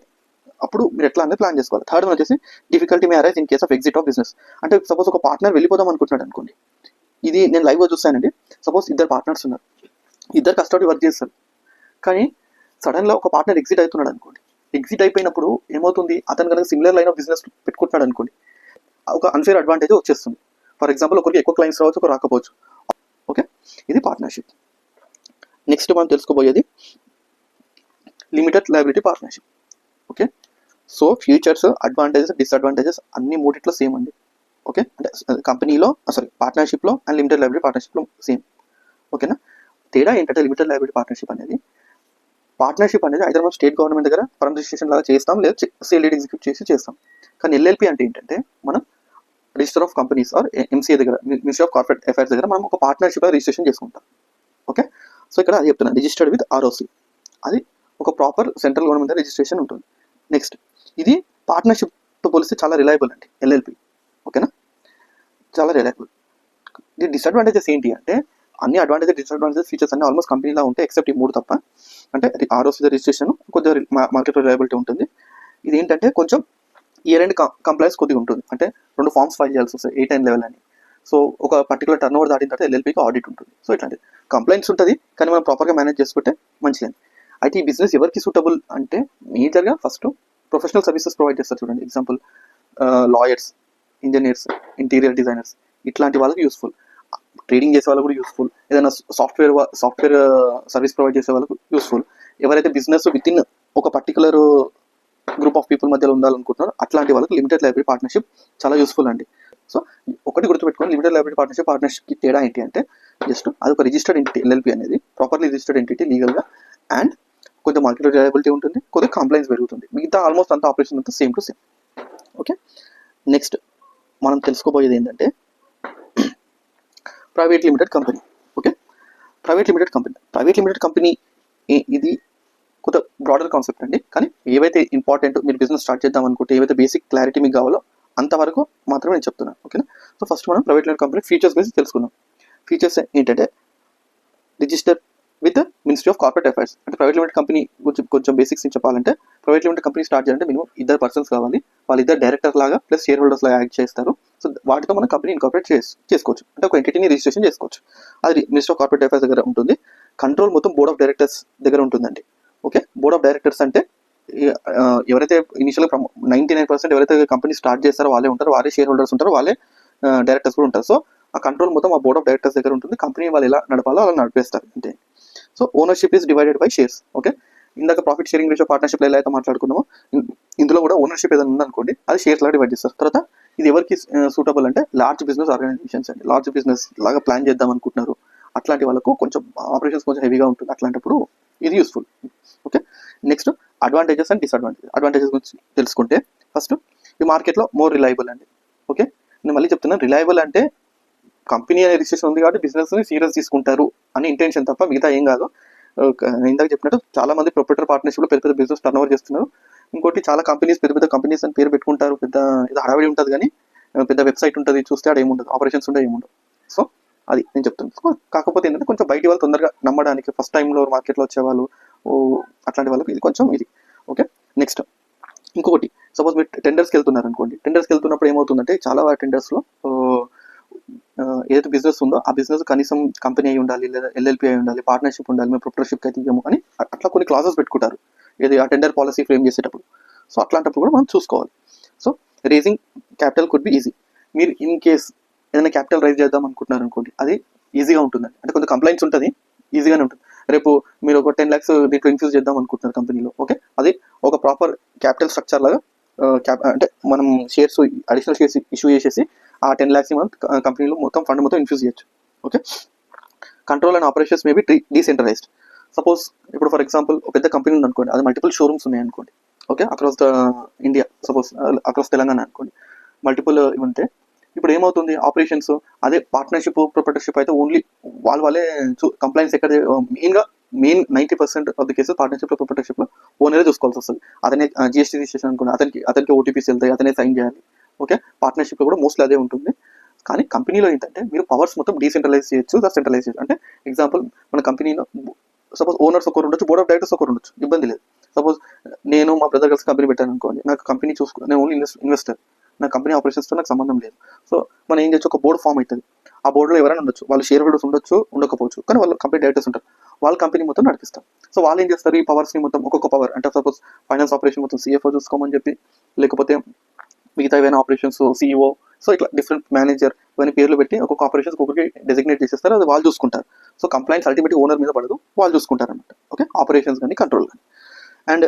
అప్పుడు మీరు ఎట్లా అనేది ప్లాన్ చేసుకోవాలి. థర్డ్ వన్ వచ్చేసి difficulty May arise in case of exit of business. అంటే సపోజ్ ఒక పార్ట్నర్ వెళ్ళిపోదాం అనుకుంటున్నాడు అనుకోండి, ఇది నేను లైవ్గా చూస్తానండి. సపోజ్ ఇద్దరు పార్ట్నర్స్ ఉన్నారు, ఇద్దరు కష్టపడి వర్క్ చేస్తారు, కానీ సడన్గా ఒక పార్ట్నర్ ఎగ్జిట్ అవుతున్నాడు అనుకోండి. ఎగ్జిట్ అయిపోయినప్పుడు ఏమవుతుంది, అతను కనుక సిమిలర్ లైన్ ఆఫ్ బిజినెస్ పెట్టుకుంటున్నాడు అనుకోండి, ఒక అన్ఫేర్ అడ్వాంటేజ్ వచ్చేస్తుంది. ఫర్ ఎగ్జాంపుల్, ఒకరికి ఎక్కువ క్లయింట్స్ రావచ్చు, ఒక రాకపోవచ్చు. ఓకే, ఇది పార్ట్నర్షిప్. నెక్స్ట్ మనం తెలుసుకోబోయేది limited liability partnership. Okay, so futures, advantages, disadvantages అన్ని మూడిట్లో సేమ్ అండి. ఓకే, అంటే కంపెనీలో పార్ట్నర్షిప్లో అండ్ లిమిటెడ్ లయబిలిటీ పార్ట్నర్షిప్లో సేమ్. ఓకేనా, తేడా ఏంటంటే లిమిటెడ్ లయబిలిటీ పార్ట్నర్షిప్ అనేది అయితే మనం స్టేట్ గవర్నమెంట్ దగ్గర ఫర్మ్ రిజిస్ట్రేషన్ లాగా చేస్తాం, లేదా సేల్ డీడ్ ఎగ్జిక్యూట్ చేస్తాం. కానీ ఎల్ఎల్పి అంటే ఏంటంటే, మనం register of companies or MCA దగ్గర, మినిస్ట్రీ ఆఫ్ కార్పొరేట్ అఫైర్స్ దగ్గర మనం ఒక పార్ట్నర్షిప్ రిజిస్ట్రేషన్ చేసుకుంటాం. ఓకే, సో ఇక్కడ అది చెప్తున్నాను, రిజిస్టర్డ్ విత్ ఆర్ఓసి. అది ఒక ప్రాపర్ సెంట్రల్ గవర్నమెంట్ రిజిస్ట్రేషన్ ఉంటుంది. నెక్స్ట్, ఇది పార్ట్నర్షిప్తో పోలిస్తే చాలా రిలయబుల్ అండి ఎల్ఎల్పి. ఓకేనా, చాలా రిలయబుల్. ఇది డిసడ్వాంటేజెస్ ఏంటి అంటే, అన్ని అడ్వాంటేజెస్, డిసడ్వాంటేజెస్, ఫీచర్స్ అన్ని ఆల్మోస్ట్ కంపెనీలో ఉంటాయి, ఎక్సెప్ట్ ఈ మూడు తప్ప. అంటే ఆర్ఓసి రిజిస్ట్రేషన్ కొద్దిగా మార్కెట్ రిలయబిలిటీ ఉంటుంది. ఇది ఏంటంటే కొంచెం ఇయర్ ఎండ్ కంప్లైన్స్ కొద్దిగా ఉంటుంది. అంటే 2 ఫార్మ్స్ ఫైల్ చేయాల్సి వస్తాయి, 8 లెవెల్ అని. సో ఒక పర్టికులర్ టర్న్ ఓవర్ దాటిన తర్వాత ఎల్ఎల్పీకి ఆడిట్ ఉంటుంది. సో ఇట్లాంటి కంప్లైంట్స్ ఉంటుంది, కానీ మనం ప్రాపర్గా మేనేజ్ చేసుకుంటే మంచిది. అయితే ఈ బిజినెస్ ఎవరికి సూటబుల్ అంటే, మేజర్గా ఫస్ట్ ప్రొఫెషనల్ సర్వీసెస్ ప్రొవైడ్ చేస్తారు చూడండి. Example lawyers, engineers, interior designers, ఇట్లాంటి వాళ్ళకి యూస్ఫుల్. ట్రేడింగ్ చేసే వాళ్ళకు కూడా యూస్ఫుల్. ఏదైనా సాఫ్ట్వేర్ సర్వీస్ ప్రొవైడ్ చేసే వాళ్ళకు యూస్ఫుల్. ఎవరైతే బిజినెస్ విత్ ఇన్ ఒక పర్టికులర్ గ్రూప్ ఆఫ్ పీపుల్ మధ్యలో ఉండాలనుకుంటున్నారో అట్లాంటి వాళ్ళకి లిమిటెడ్ లయబిలిటీ పార్ట్నర్షిప్ చాలా యూస్ఫుల్ అండి. సో ఒకటి గుర్తుపెట్టుకోండి, లిమిటెడ్ లయబిలిటీ పార్ట్నర్షిప్కి తేడా ఏంటి అంటే, జస్ట్ అది ఒక రిజిస్టర్డ్ ఎంటిటీ. ఎల్ఎల్పి అనేది ప్రాపర్లీ రిజిస్టర్డ్ ఎంటిటీ లీగల్గా, అండ్ కొంచెం మార్కెట్ రిలయబిలిటీ ఉంటుంది, కొద్దిగా కంప్లైన్స్ పెరుగుతుంది. మిగతా ఆల్మోస్ట్ అంతా ఆపరేషన్ అంతా same to same. Okay, next మనం తెలుసుకోబోయేది ఏంటంటే private limited company. Okay, private limited company ఇది కొంత బ్రాడర్ కాన్సెప్ట్ అండి. కానీ ఏవైతే ఇంపార్టెంట్, మీరు బిజినెస్ స్టార్ట్ చేద్దాం అనుకుంటే ఏవైతే బేసిక్ క్లారిటీ మీకు కావాలో అంతవరకు మాత్రమే నేను చెప్తున్నాను. ఓకేనా, సో ఫస్ట్ మనం ప్రైవేట్ లిమిటెడ్ కంపెనీ ఫీచర్స్ గురించి తెలుసుకుందాం. ఫీచర్స్ ఏంటంటే, register with ministry of corporate affairs. అంటే ప్రైవేట్ లిమిటెడ్ కంపెనీ కొంచెం బేసిక్స్ చెప్పాలంటే, ప్రైవేట్ లిమిటెడ్ కంపెనీ స్టార్ట్ చేయాలంటే మినిమం 2 పర్సన్స్ కావాలి. వాళ్ళిద్దరు డైరెక్టర్ లాగా ప్లస్ షేర్ హోల్డర్స్ లాగా యాక్ట్ చేస్తారు. సో వాటితో మనం కంపెనీ ఇన్కార్పొరేట్ చేసుకోవచ్చు, అంటే ఒక ఎంటిటీని రిజిస్ట్రేషన్ చేసుకోవచ్చు. అది మినిస్ట్రీ ఆఫ్ కార్పొరేట్ అఫైర్స్ దగ్గర ఉంటుంది. కంట్రోల్ మొత్తం బోర్డ్ ఆఫ్ డైరెక్టర్స్ దగ్గర ఉంటుందండి. ఓకే, బోర్డ్ ఆఫ్ డైరెక్టర్స్ అంటే ఎవరైతే ఇనిషియల్గా 99% ఎవరైతే కంపెనీ స్టార్ట్ చేస్తారో వాళ్ళే ఉంటారు, వాళ్ళే షేర్ హోల్డర్స్ ఉంటారు, వాళ్ళే డైరెక్టర్స్ కూడా ఉంటారు. సో ఆ కంట్రోల్ మొత్తం ఆ బోర్డ్ ఆఫ్ డైరెక్టర్స్ దగ్గర ఉంటుంది. కంపెనీ వాళ్ళు ఎలా నడపాలో అలా నడిపేస్తారు అంతే. So ownership is divided by shares. Okay, ఇందాక ప్రాఫిట్ షేరింగ్ రేషియో పార్ట్నర్షిప్ ఎలా అయితే మాట్లాడుకున్నామో ఇందులో కూడా ఓనర్షిప్ ఏదైనా ఉందనుకోండి అది షేర్స్ లాగా డివైడ్ చేస్తారు. తర్వాత ఇది ఎవరికి సూటబుల్ అంటే లార్జ్ బిజినెస్ ఆర్గనైజేషన్స్ అండి. లార్జ్ బిజినెస్ లాగా ప్లాన్ చేద్దాం అనుకుంటున్నారు అట్లాంటి వాళ్ళకు కొంచెం ఆపరేషన్స్ కొంచెం హెవీగా ఉంటుంది, అట్లాంటప్పుడు ఇది useful. Okay, next advantages and disadvantages. Advantages గురించి తెలుసుకుంటే ఫస్ట్ ఈ మార్కెట్లో మోర్ రిలయబుల్ అండి. ఓకే, నేను మళ్ళీ చెప్తున్నాను, రిలయబుల్ అంటే కంపెనీ అనే రిజిస్ట్రేషన్ ఉంది కాబట్టి బిజినెస్ని సీరియస్ తీసుకుంటారు అని ఇంటెన్షన్ తప్ప మిగతా ఏం కాదు. నేను ఇందాక చెప్పినట్టు చాలా మంది ప్రొప్రైటర్ పార్ట్నర్షిప్లో పెద్ద పెద్ద బిజినెస్ టర్న్ ఓవర్ చేస్తున్నారు. ఇంకోటి చాలా కంపెనీస్ పెద్ద పెద్ద కంపెనీస్ అని పేరు పెట్టుకుంటారు, పెద్ద ఇది హడావిడి ఉంటుంది కానీ పెద్ద వెబ్సైట్ ఉంటుంది, చూస్తే ఆడ ఏముండదు, ఆపరేషన్స్ ఉంటే ఏముండదు. సో అది నేను చెప్తున్నాను. కాకపోతే ఏంటంటే కొంచెం బయటి వాళ్ళు తొందరగా నమ్మడానికి ఫస్ట్ టైంలో మార్కెట్లో వచ్చేవాళ్ళు అట్లాంటి వాళ్ళకి ఇది కొంచెం ఇది. ఓకే, నెక్స్ట్ ఇంకొకటి, సపోజ్ మీరు టెండర్స్కి వెళ్తున్నారు అనుకోండి. టెండర్స్కి వెళ్తున్నప్పుడు ఏమవుతుందంటే చాలా టెండర్స్లో ఏదైతే బిజినెస్ ఉందో ఆ బిజినెస్ కనీసం కంపెనీ అయి ఉండాలి, లేదా ఎల్ఎల్పి అయి ఉండాలి, పార్ట్నర్షిప్ ఉండాలి, మేము ప్రొప్రైటర్షిప్ అయితే ఇవ్వము అని అట్లా కొన్ని క్లాజెస్ పెట్టుకుంటారు ఏది ఆ టెండర్ పాలసీ ఫ్రేమ్ చేసేటప్పుడు. సో అట్లాంటప్పుడు కూడా మనం చూసుకోవాలి. So raising capital could be easy. మీరు ఇన్ కేస్ ఏదైనా క్యాపిటల్ రైజ్ చేద్దాం అనుకుంటున్నారు అనుకోండి, అది ఈజీగా ఉంటుందండి. అంటే కొంచెం కంప్లైంట్స్ ఉంటుంది, ఈజీగానే ఉంటుంది. రేపు మీరు ఒక 10 lakhs దీంట్లో ఇన్ఫ్యూజ్ చేద్దాం అనుకుంటున్నారు కంపెనీలో. ఓకే, అది ఒక ప్రాపర్ క్యాపిటల్ స్ట్రక్చర్ లాగా అంటే మనం షేర్స్ అడిషనల్ షేర్స్ ఇష్యూ చేసేసి ఆ 10 lakhs మనం కంపెనీలో మొత్తం ఫండ్ మొత్తం ఇన్ఫ్యూజ్ చేయొచ్చు. Okay, control and operations may be decentralised. Suppose ఇప్పుడు ఫర్ ఎగ్జాంపుల్ ఒక పెద్ద కంపెనీ ఉంది అనుకోండి, అది మల్టిపుల్ షోరూమ్స్ ఉన్నాయి అనుకోండి. Okay, across the India, suppose across Telangana అనుకోండి, మల్టిపుల్ ఇవి ఉంటే ఇప్పుడు ఏమవుతుంది ఆపరేషన్స్ అదే పార్ట్నర్షిప్ ప్రొప్రైటర్షిప్ అయితే ఓన్లీ వాళ్ళే కంప్లైంట్స్ ఎక్కడ main 90% of the cases partnership ప్రొప్రైటర్షిప్లో ఓనరే చూసుకోవాల్సి వస్తుంది. అతనే జిఎస్టీ రిజిస్ట్రేషన్ అనుకోండి, అతనికి ఓటీపీస్ వెళ్తాయి, అతనే సైన్ చేయాలి. ఓకే, పార్ట్నర్షిప్లో కూడా మోస్ట్లీ అదే ఉంటుంది. కానీ కంపెనీలో ఏంటంటే మీరు పవర్స్ మొత్తం డీసెంట్రలైజ్ చేయొచ్చు, సెంట్రలైజ్ చేయొచ్చు. అంటే ఎగ్జాంపుల్ మన కంపెనీలో సపోజ్ ఓనర్స్ ఒకరు ఉండొచ్చు, బోర్డ్ ఆఫ్ డైరెక్టర్స్ ఒకరు ఉండొచ్చు, ఇబ్బంది లేదు. సపోజ్ నేను మా బ్రదర్ కలిసి కంపెనీ పెట్టాను అనుకోండి, నాకు కంపెనీ నేను ఓన్లీ ఇన్వెస్టర్, నా కంపెనీ ఆపరేషన్స్తో నాకు సంబంధం లేదు. సో మనం ఏం చేయొచ్చు, ఒక బోర్డు ఫామ్ అవుతుంది. ఆ బోర్డులో ఎవరైనా ఉండొచ్చు, వాళ్ళు షేర్ హోల్డర్స్ ఉండొచ్చు, ఉండకపోవచ్చు, కానీ వాళ్ళు కంపెనీ డైరెక్టర్స్ ఉంటారు, వాళ్ళ కంపెనీ మొత్తం నడిపిస్తారు. సో వాళ్ళు ఏం చేస్తారు, ఈ పవర్స్ని మొత్తం ఒక్కొక్క పవర్ అంటే సపోజ్ ఫైనాన్స్ ఆపరేషన్ మొత్తం సిఎఫ్ఓ చూసుకోమని చెప్పి, లేకపోతే మిగతా ఏవైనా ఆపరేషన్స్ సిఇఓ, సో ఇట్లా డిఫరెంట్ మేనేజర్ ఇవన్నీ పేర్లు పెట్టి ఒక్కొక్క ఆపరేషన్స్ ఒక్కొక్కరికి డెసిగ్నేట్ చేసేస్తారు, అది వాళ్ళు చూసుకుంటారు. సో కంప్లైంట్స్ అల్టిమేట్గా ఓనర్ మీద పడదు, వాళ్ళు చూసుకుంటారు అన్నమాట. ఓకే, ఆపరేషన్స్ కానీ కంట్రోల్ కానీ. అండ్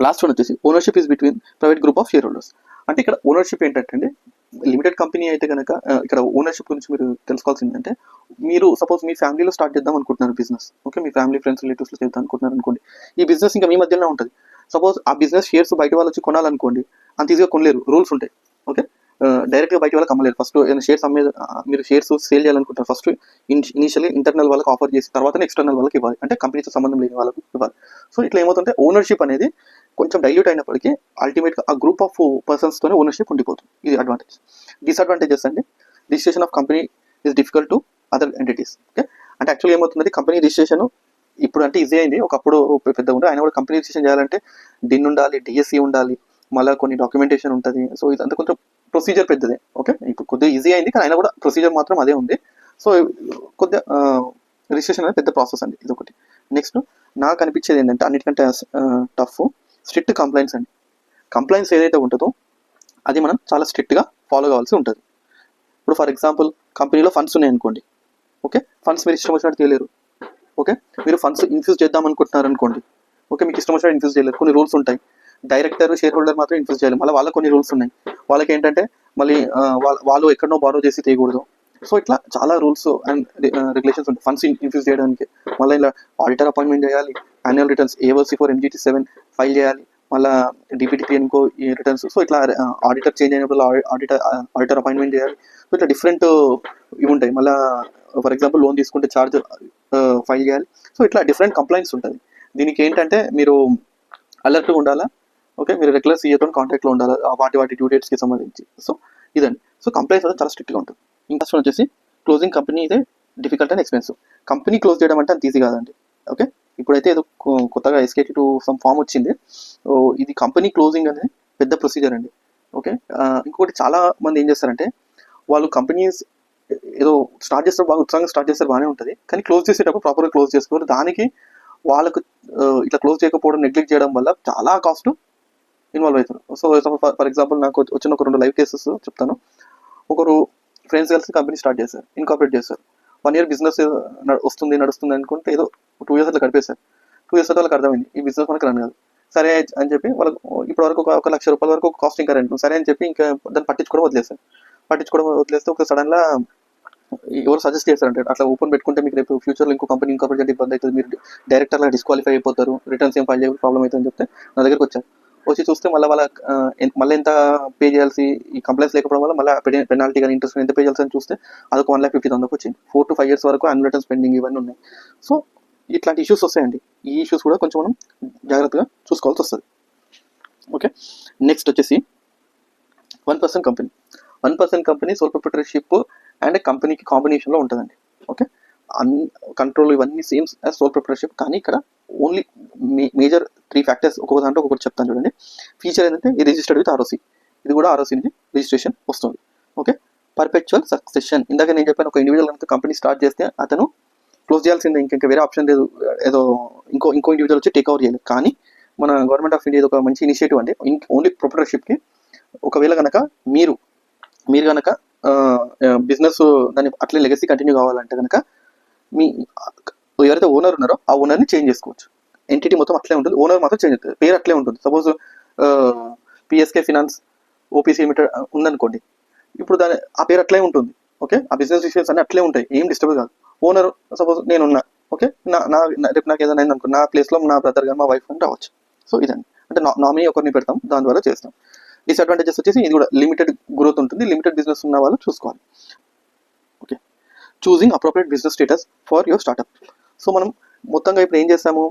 లాస్ట్ వన్ వచ్చేసి ownership is between private group of share holders. అంటే ఇక్కడ ఓనర్షిప్ ఏంటంటే లిమిటెడ్ కంపెనీ అయితే కనుక ఇక్కడ ఓనర్షిప్ గురించి మీరు తెలుసుకోవాల్సిందంటే, మీరు సపోజ్ మీ ఫ్యామిలీలో స్టార్ట్ చేద్దాం అనుకుంటున్నారు బిజినెస్. ఓకే, మీ ఫ్యామిలీ ఫ్రెండ్స్ రిలేటివ్స్లో చేద్దాం అనుకుంటున్నారు అనుకోండి, ఈ బిజినెస్ ఇంకా మీ మధ్యలో ఉంటుంది. సపోజ్ ఆ బిజినెస్ షేర్స్ బయట వాళ్ళు వచ్చి కొనాలనుకోండి, అంత ఈజీగా కొనలేరు, రూల్స్ ఉంటాయి. ఓకే, డైరెక్ట్గా బయట వాళ్ళకి అమ్మలేరు. ఫస్ట్ షేర్స్ మీరు షేర్స్ సేల్ చేయాలనుకుంటారు, ఫస్ట్ ఇనిషియల్లీ ఇంటర్నల్ వాళ్ళకి ఆఫర్ చేసి తర్వాత ఎక్స్టర్నల్ వాళ్ళకి ఇవ్వాలి, అంటే కంపెనీతో సంబంధం లేని వాళ్ళకి ఇవ్వాలి. సో ఇట్లా ఏమవుతుంటే ఓనర్షిప్ అనేది కొంచెం డైల్యూట్ అయినప్పటికీ అల్టిమేట్గా ఆ గ్రూప్ ఆఫ్ పర్సన్స్తోనే ఓనర్షిప్ ఉండిపోతుంది. ఇది అడ్వాంటేజ్. డిసడ్వాంటేజెస్ అండి, registration of company is difficult to other entities. Okay, అంటే యాక్చువల్లీ ఏమవుతుంది, కంపెనీ రిజిస్ట్రేషన్ ఇప్పుడు అంటే ఈజీ అయింది, ఒకప్పుడు పెద్దగా ఉండే. ఆయన కూడా కంపెనీ రిజిస్ట్రేషన్ చేయాలంటే డిన్ ఉండాలి, డిఎస్సి ఉండాలి, మళ్ళీ కొన్ని డాక్యుమెంటేషన్ ఉంటుంది. సో ఇదంతా కొంచెం ప్రొసీజర్ పెద్దదే. ఓకే, ఇప్పుడు కొద్దిగా ఈజీ అయింది, కానీ అయినా కూడా ప్రొసీజర్ మాత్రం అదే ఉంది. సో కొద్దిగా రిజిస్ట్రేషన్ అనేది పెద్ద ప్రాసెస్ అండి, ఇది ఒకటి. నెక్స్ట్ నాకు అనిపించేది ఏంటంటే అన్నిటికంటే టఫ్ స్ట్రిక్ట్ కంప్లైంట్స్ అండి. కంప్లైంట్స్ ఏదైతే ఉంటుందో అది మనం చాలా స్ట్రిక్ట్గా ఫాలో కావాల్సి ఉంటుంది. ఇప్పుడు ఫర్ ఎగ్జాంపుల్ కంపెనీలో ఫండ్స్ ఉన్నాయి అనుకోండి. ఓకే, ఫండ్స్ మీరు ఇష్టం వచ్చినట్టు చేయలేరు. ఓకే, మీరు ఫండ్స్ ఇన్ఫ్యూజ్ చేద్దాం అనుకుంటున్నారు అనుకోండి. ఓకే, మీకు ఇష్టం వచ్చినట్టు ఇన్ఫ్యూజ్ చేయలేరు, కొన్ని రూల్స్ ఉంటాయి. డైరెక్టర్ షేర్ హోల్డర్ మాత్రం ఇన్ఫ్యూజ్ చేయాలి, మళ్ళీ వాళ్ళకి కొన్ని రూల్స్ ఉన్నాయి. వాళ్ళకి ఏంటంటే మళ్ళీ వాళ్ళు ఎక్కడనో బారో చేసి తీయకూడదు. సో ఇట్లా చాలా రూల్స్ అండ్ రెగ్యులేషన్స్ ఉంటాయి ఫండ్స్ ఇన్ఫ్యూజ్ చేయడానికి. మళ్ళీ ఇలా ఆడిటర్ అపాయింట్మెంట్ చేయాలి, యాన్యువల్ రిటర్న్స్ ఏవర్సీ ఫర్ MGT7 ఫైల్ చేయాలి, మళ్ళీ DPT ఇంకో రిటర్న్స్. సో ఇట్లా ఆడిటర్ చేంజ్ అయినప్పుడు ఆడిటర్ అపాయింట్మెంట్ చేయాలి. సో ఇట్లా డిఫరెంట్ ఇవి ఉంటాయి. మళ్ళీ ఫర్ ఎగ్జాంపుల్ లోన్ తీసుకుంటే ఛార్జ్ ఫైల్ చేయాలి. సో ఇట్లా డిఫరెంట్ కంప్లైంట్స్ ఉంటుంది. దీనికి ఏంటంటే మీరు అలర్ట్గా ఉండాలా. ఓకే, మీరు రెగ్యులర్ సీఏతో కాంటాక్ట్లో ఉండాలి వాటి డ్యూ డేట్స్కి సంబంధించి. సో ఇదండి. సో కంప్లైంట్స్ అనేది చాలా స్ట్రిక్ట్గా ఉంటుంది. ఇంకా వచ్చేసి క్లోజింగ్ కంపెనీ ఇదే difficult and expensive. Company close చేయడం అంటే అంత ఈజీ కాదండి. ఓకే, ఇప్పుడైతే ఏదో కొత్తగా SKT to సమ్ ఫామ్ వచ్చింది. ఇది కంపెనీ క్లోజింగ్ అనేది పెద్ద ప్రొసీజర్ అండి. ఓకే, ఇంకొకటి చాలా మంది ఏం చేస్తారంటే వాళ్ళు కంపెనీస్ ఏదో స్టార్ట్ చేస్తారు, బాగా ఉత్సాహంగా స్టార్ట్ చేస్తారు, బాగానే ఉంటుంది, కానీ క్లోజ్ చేసేటప్పుడు ప్రాపర్గా క్లోజ్ చేసుకోవాలి. దానికి వాళ్ళకు ఇట్లా క్లోజ్ చేయకపోవడం, నెగ్లెక్ట్ చేయడం వల్ల చాలా కాస్ట్ ఇన్వాల్వ్ అవుతారు. సో ఫర్ ఎగ్జాంపుల్ నాకు వచ్చిన ఒక 2 లైవ్ కేసెస్ చెప్తాను. ఒకరు ఫ్రెండ్స్ కలిసి కంపెనీ స్టార్ట్ చేశారు, ఇన్కార్పొరేట్ చేశారు. 1 year బిజినెస్ నడుస్తుంది అనుకుంటే ఏదో 2 years అట్లా గడిపేశారు. 2 years తర్వాత వాళ్ళకి అర్థమైంది ఈ బిజినెస్ మనకు రన్ కాదు. సరే అని చెప్పి వాళ్ళకి ఇప్పటి వరకు ఒక ₹1,00,000 వరకు కాస్టింగ్ కరెంట్ సరే అని చెప్పి ఇంకా దాన్ని పట్టించుకోవడం వదిలేస్తే ఒక సడన్గా ఎవరు సజెస్ట్ చేస్తారంటే అట్లా ఓపెన్ పెట్టుకుంటే మీకు రేపు ఫ్యూచర్లో ఇంకో కంపెనీ ఇబ్బంది అవుతుంది, మీరు డైరెక్టర్లా డిస్క్వాలిఫై అయిపోతారు, రిటర్న్స్ ఏం ఫైల్ చేయడం ప్రాబ్లం అవుతుందని చెప్తే నా దగ్గరకు వచ్చారు. వచ్చి చూస్తే మళ్ళీ ఎంత పే చేయాల్సి ఈ కంప్లైంట్స్ లేకపోవడం వల్ల మళ్ళీ పెనాల్టీ కానీ ఇంట్రెస్ట్ ఎంత పే చేయాల్సి అని చూస్తే అదొక 1,50,000 వచ్చింది. 4 to 5 years వరకు యాన్యువల్ రిటర్న్స్ పెండింగ్ ఇవన్నీ ఉన్నాయి. సో ఇట్లాంటి ఇష్యూస్ వస్తాయండి. ఈ ఇష్యూస్ కూడా కొంచెం మనం జాగ్రత్తగా చూసుకోవాల్సి వస్తుంది. ఓకే, నెక్స్ట్ వచ్చేసి 1% company. 1% company sole proprietorship and కంపెనీకి కాంబినేషన్లో ఉంటుందండి. ఓకే, కంట్రోల్ ఇవన్నీ సేమ్ యాజ్ సోల్ ప్రొప్రైటర్షిప్, కానీ ఇక్కడ ఓన్లీ మేజర్ 3 factors ఒక్కొక్క దాంట్లో ఒక్కొక్కటి చెప్తాను చూడండి. ఫీచర్ ఏంటంటే ఈ రిజిస్టర్డ్ విత్ ROC, ఇది కూడా ROC నుంచి రిజిస్ట్రేషన్ వస్తుంది. Okay, perpetual succession. ఇందాక నేను చెప్పాను ఒక ఇండివిజువల్ కనుక కంపెనీ స్టార్ట్ చేస్తే అతను క్లోజ్ చేయాల్సిందే, ఇంకా వేరే ఆప్షన్ లేదు. ఏదో ఇంకో ఇండివిజువల్ వచ్చి టేక్ ఓవర్ చేయలేదు. కానీ మన గవర్నమెంట్ ఆఫ్ ఇండియా ఒక మంచి ఇనిషియేటివ్ అండి. ఓన్లీ ప్రొప్రైటర్షిప్కి ఒకవేళ కనుక మీరు కనుక బిజినెస్ దాన్ని అట్లే లెగసీ కంటిన్యూ కావాలంటే కనుక మీ ఎవరైతే ఓనర్ ఉన్నారో ఆ ఓనర్ని చేంజ్ చేసుకోవచ్చు. ఎంటిటీ మొత్తం అట్లే ఉంటుంది, ఓనర్ మాత్రం చేంజ్ అవుతుంది, పేరు అట్లే ఉంటుంది. Suppose PSK finance OPC limited ఉందనుకోండి, ఇప్పుడు ఆ పేరు అట్లే ఉంటుంది. ఓకే, ఆ బిజినెస్ డిసిషన్స్ అన్నీ అట్లే ఉంటాయి, ఏం డిస్టర్బ్ కాదు. ఓనర్ సపోజ్ నేనున్నా, ఓకే, రేపు నాకు ఏదైనా అయిందనుకో నా ప్లేస్లో నా బ్రదర్ కానీ మా వైఫ్ కానీ రావచ్చు. సో ఇదండి, అంటే నామినీ ఒకరిని పెడతాం, దాని ద్వారా చేస్తాం. డిసడ్వాంటేజెస్ వచ్చేసి ఇది కూడా లిమిటెడ్ గ్రోత్ ఉంటుంది, లిమిటెడ్ బిజినెస్ ఉన్న వాళ్ళు చూసుకోవాలి. Okay, choosing appropriate business status for your startup. So మనం మొత్తంగా ఇప్పుడు ఏం చేస్తాము,